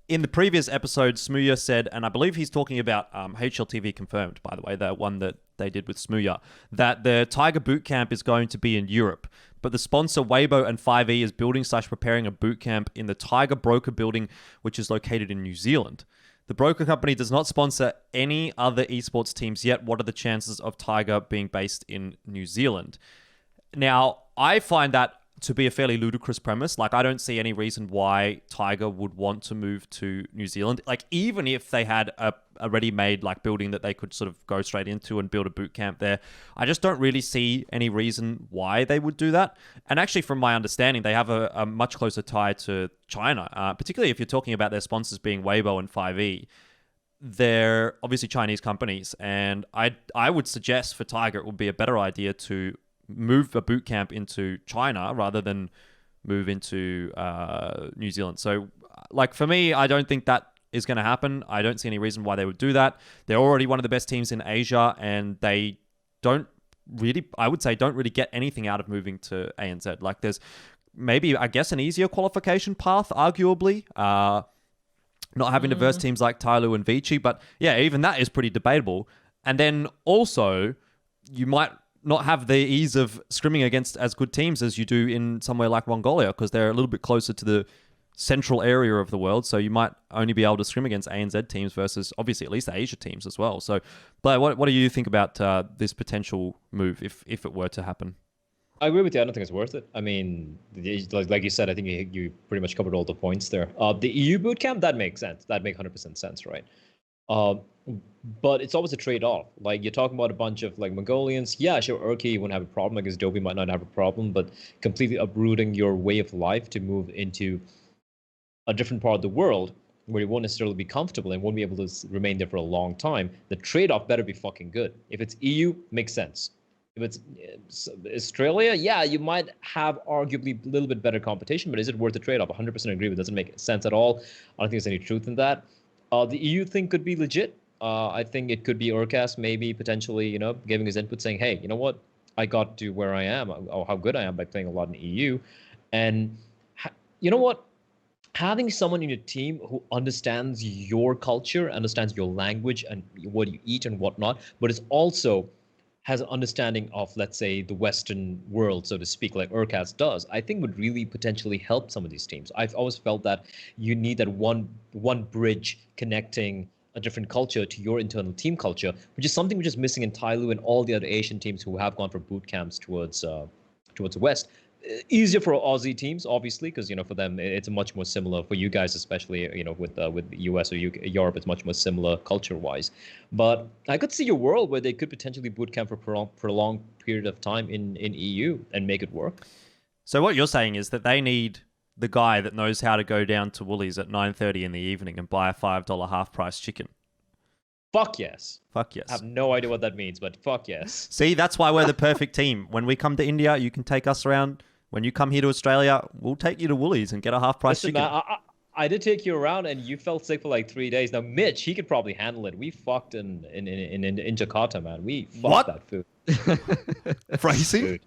in the previous episode, Smooya said, and I believe he's talking about HLTV confirmed, by the way, that one that they did with Smooya, that the Tiger Bootcamp is going to be in Europe. But the sponsor Weibo and 5E is building/preparing a bootcamp in the Tiger Broker building, which is located in New Zealand. The broker company does not sponsor any other esports teams yet. What are the chances of Tiger being based in New Zealand? Now, I find that to be a fairly ludicrous premise. Like, I don't see any reason why Tiger would want to move to New Zealand. Like, even if they had a ready-made like building that they could sort of go straight into and build a boot camp there, I just don't really see any reason why they would do that. And actually, from my understanding, they have a much closer tie to China, particularly if you're talking about their sponsors being Weibo and 5E. They're obviously Chinese companies, and I would suggest for Tiger it would be a better idea to move a boot camp into China rather than move into New Zealand. So, like, for me, I don't think that is going to happen. I don't see any reason why they would do that. They're already one of the best teams in Asia, and they don't really get anything out of moving to ANZ. Like, there's maybe, I guess, an easier qualification path, arguably, not having to verse teams like Tyloo and Vici, but yeah, even that is pretty debatable. And then also, you might not have the ease of scrimming against as good teams as you do in somewhere like Mongolia, because they're a little bit closer to the central area of the world. So you might only be able to scrim against ANZ teams versus obviously at least the Asia teams as well. So, Blair, what do you think about this potential move if it were to happen? I agree with you. I don't think it's worth it. I mean, like you said, I think you pretty much covered all the points there. The EU bootcamp, that makes sense. That makes 100% sense, right? But it's always a trade-off. Like, you're talking about a bunch of like Mongolians. Yeah, sure, Urki wouldn't have a problem. I guess Dobie might not have a problem, but completely uprooting your way of life to move into a different part of the world where you won't necessarily be comfortable and won't be able to remain there for a long time, the trade-off better be fucking good. If it's EU, makes sense. If it's Australia, yeah, you might have arguably a little bit better competition, but is it worth the trade-off? 100% agree with it. Doesn't make sense at all. I don't think there's any truth in that. The EU thing could be legit. I think it could be Urkas maybe potentially, giving his input saying, hey, you know what? I got to where I am, or how good I am by playing a lot in EU. And you know what? Having someone in your team who understands your culture, understands your language and what you eat and whatnot, but is also has an understanding of, let's say, the Western world, so to speak, like Urkas does, I think would really potentially help some of these teams. I've always felt that you need that one bridge connecting a different culture to your internal team culture, which is something which is missing in Tyloo and all the other Asian teams who have gone for boot camps towards the West. easier for Aussie teams, obviously, because for them it's much more similar. For you guys, especially, with US or UK, Europe, it's much more similar culture-wise. But I could see a world where they could potentially bootcamp for prolonged period of time in EU and make it work. So what you're saying is that they need the guy that knows how to go down to Woolies at 9:30 in the evening and buy a $5 half-price chicken. Fuck yes. Fuck yes. I have no idea what that means, but fuck yes. See, that's why we're the perfect team. When we come to India, you can take us around. When you come here to Australia, we'll take you to Woolies and get a half-price chicken. Man, I did take you around, and you felt sick for like 3 days. Now, Mitch, he could probably handle it. We fucked in Jakarta, man. We fucked that food. Phrasing?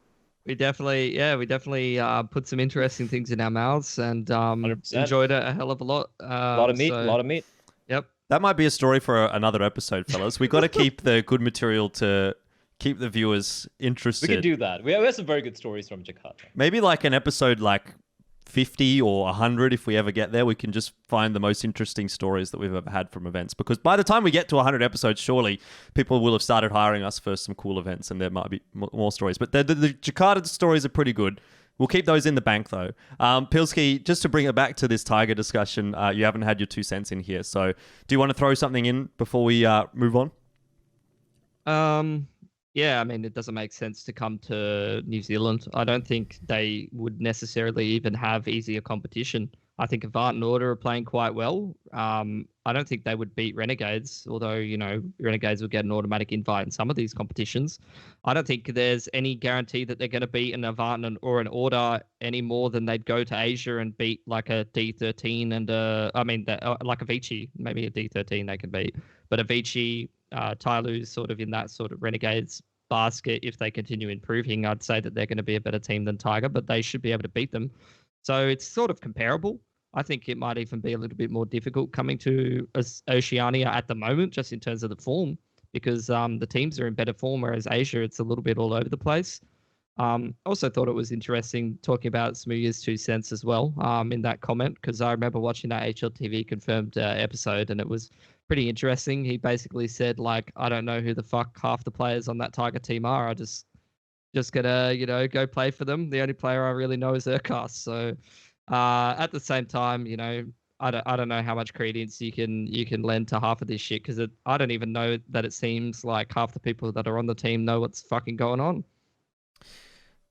We definitely put some interesting things in our mouths and enjoyed it a hell of a lot. A lot of meat. Yep. That might be a story for another episode, fellas. We got to keep the good material to keep the viewers interested. We can do that. We have some very good stories from Jakarta. Maybe like an episode like 50 or 100, if we ever get there, we can just find the most interesting stories that we've ever had from events. Because by the time we get to 100 episodes, surely people will have started hiring us for some cool events, and there might be more stories. But the Jakarta stories are pretty good. We'll keep those in the bank, though. Pilsky, just to bring it back to this Tiger discussion, you haven't had your 2 cents in here. So do you want to throw something in before we move on? Yeah, I mean, it doesn't make sense to come to New Zealand. I don't think they would necessarily even have easier competition. I think Avant and Order are playing quite well. I don't think they would beat Renegades, although, Renegades would get an automatic invite in some of these competitions. I don't think there's any guarantee that they're going to beat an Avant or an Order any more than they'd go to Asia and beat like a D13 and like a Vici, maybe a D13 they could beat. But a Vici, Tyloo's sort of in that sort of Renegades basket. If they continue improving, I'd say that they're going to be a better team than Tiger, but they should be able to beat them. So it's sort of comparable. I think it might even be a little bit more difficult coming to Oceania at the moment, just in terms of the form, because the teams are in better form, whereas Asia, it's a little bit all over the place. Also thought it was interesting talking about Smooya's 2 cents as well in that comment, because I remember watching that HLTV confirmed episode, and it was pretty interesting. He basically said, like, I don't know who the fuck half the players on that Tiger team are. I just gonna, go play for them. The only player I really know is Urcast. So at the same time, I don't know how much credence you can lend to half of this shit, because I don't even know that it seems like half the people that are on the team know what's fucking going on.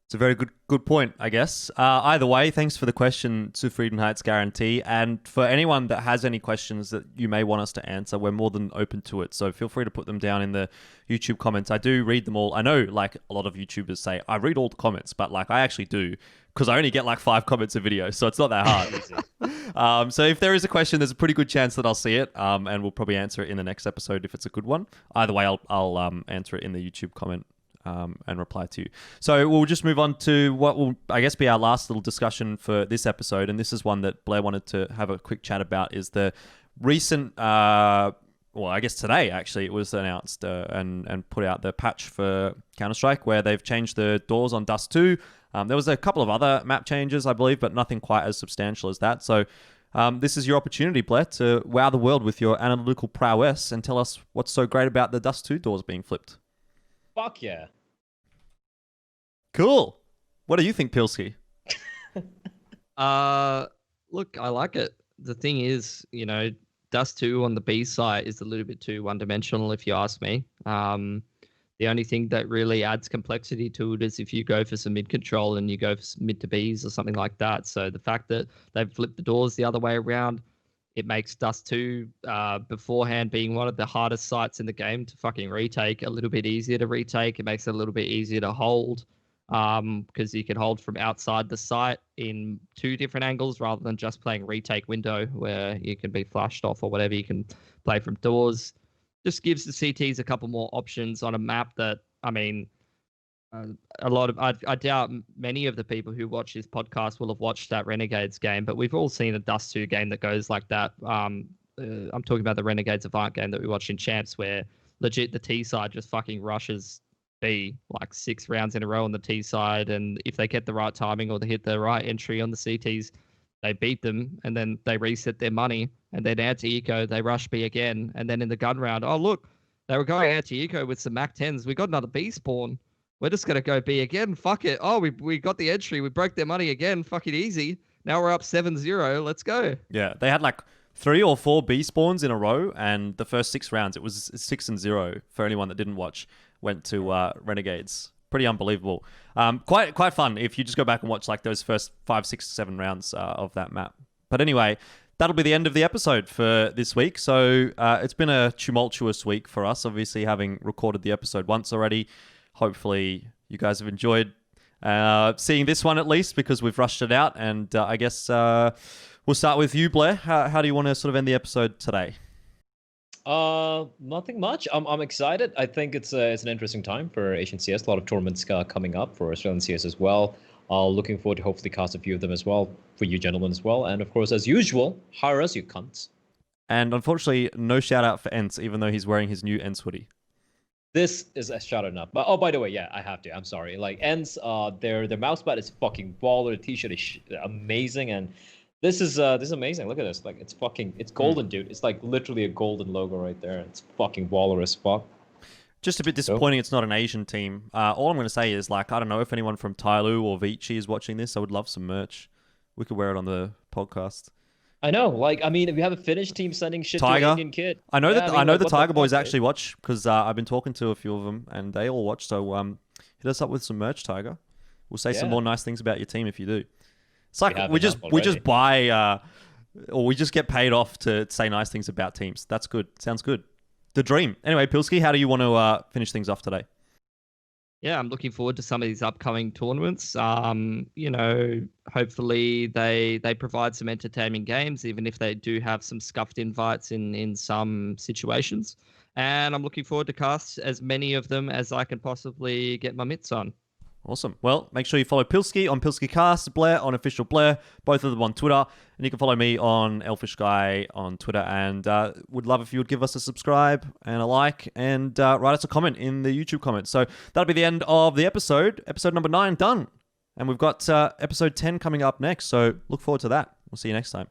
It's a very good point, I guess. Either way, thanks for the question, Zufriedenheitsgarantie. And for anyone that has any questions that you may want us to answer, we're more than open to it. So feel free to put them down in the YouTube comments. I do read them all. I know, like, a lot of YouTubers say, I read all the comments, but, like, I actually do, because I only get, like, 5 comments a video, so it's not that hard. So if there is a question, there's a pretty good chance that I'll see it, and we'll probably answer it in the next episode if it's a good one. Either way, I'll answer it in the YouTube comment and reply to you. So we'll just move on to what will, I guess, be our last little discussion for this episode. And this is one that Bleh wanted to have a quick chat about, is the recent, I guess today, actually, it was announced and put out the patch for Counter-Strike, where they've changed the doors on Dust 2. There was a couple of other map changes, I believe, but nothing quite as substantial as that. So this is your opportunity, Bleh, to wow the world with your analytical prowess and tell us what's so great about the Dust 2 doors being flipped. Fuck yeah. Cool. What do you think, Pilsky? Look, I like it. The thing is, Dust 2 on the B site is a little bit too one-dimensional, if you ask me. The only thing that really adds complexity to it is if you go for some mid control and you go for mid to Bs or something like that. So the fact that they've flipped the doors the other way around, it makes Dust 2 beforehand being one of the hardest sites in the game to fucking retake a little bit easier to retake. It makes it a little bit easier to hold, because you can hold from outside the site in 2 different angles rather than just playing retake window where you can be flashed off or whatever. You can play from doors. Just gives the CTs a couple more options on a map that, I mean, I doubt many of the people who watch this podcast will have watched that Renegades game, but we've all seen a Dust 2 game that goes like that. I'm talking about the Renegades Avant game that we watched in Champs, where legit the T side just fucking rushes B like 6 rounds in a row on the T side, and if they get the right timing or they hit the right entry on the CTs, they beat them, and then they reset their money, and then anti-eco, they rush B again, and then in the gun round, oh look, they were going anti-eco with some Mac 10s. We got another B spawn. we're just gonna go B again. Fuck it. Oh, we got the entry. We broke their money again. Fuck it, easy. Now we're up 7-0. Let's go. Yeah, they had like 3 or 4 B spawns in a row, and the first 6 rounds, it was 6-0 for anyone that didn't watch, went to Renegades. Pretty unbelievable. Quite fun if you just go back and watch like those first 5, 6, 7 rounds of that map. But anyway, that'll be the end of the episode for this week. So it's been a tumultuous week for us, obviously having recorded the episode once already. Hopefully you guys have enjoyed seeing this one at least, because we've rushed it out. And I guess we'll start with you, Bleh. How do you want to sort of end the episode today? Nothing much. I'm excited. I think it's an interesting time for Asian CS. A lot of tournaments coming up for Australian CS as well. Looking forward to hopefully cast a few of them as well for you gentlemen as well. And of course, as usual, hire us, you cunts. And unfortunately, no shout out for Ents, even though he's wearing his new Ents hoodie. This is a shout out enough. But by the way, yeah, I have to. I'm sorry. Like Ents, their mouse pad is fucking baller. The t-shirt is amazing, and this is amazing. Look at this. Like it's golden, dude. It's like literally a golden logo right there. It's fucking baller as fuck. Just a bit disappointing it's not an Asian team. All I'm going to say is, like, I don't know if anyone from Tyloo or Vici is watching this. I would love some merch. We could wear it on the podcast. I know. Like, I mean, if you have a Finnish team sending shit Tiger. to an Indian kid. I know the Tiger boys actually watch, because I've been talking to a few of them, and they all watch. So hit us up with some merch, Tiger. We'll say some more nice things about your team if you do. It's like we just buy or we just get paid off to say nice things about teams. That's good. Sounds good. The dream. Anyway, Pilski, how do you want to finish things off today? Yeah, I'm looking forward to some of these upcoming tournaments. You know, hopefully they provide some entertaining games, even if they do have some scuffed invites in some situations. And I'm looking forward to cast as many of them as I can possibly get my mitts on. Awesome. Well, make sure you follow Pilski on PilskiCast, Bleh on Official Bleh, both of them on Twitter. And you can follow me on Elfishguy on Twitter. And would love if you would give us a subscribe and a like, and write us a comment in the YouTube comments. So that'll be the end of the episode. Episode number 9 done. And we've got episode 10 coming up next. So look forward to that. We'll see you next time.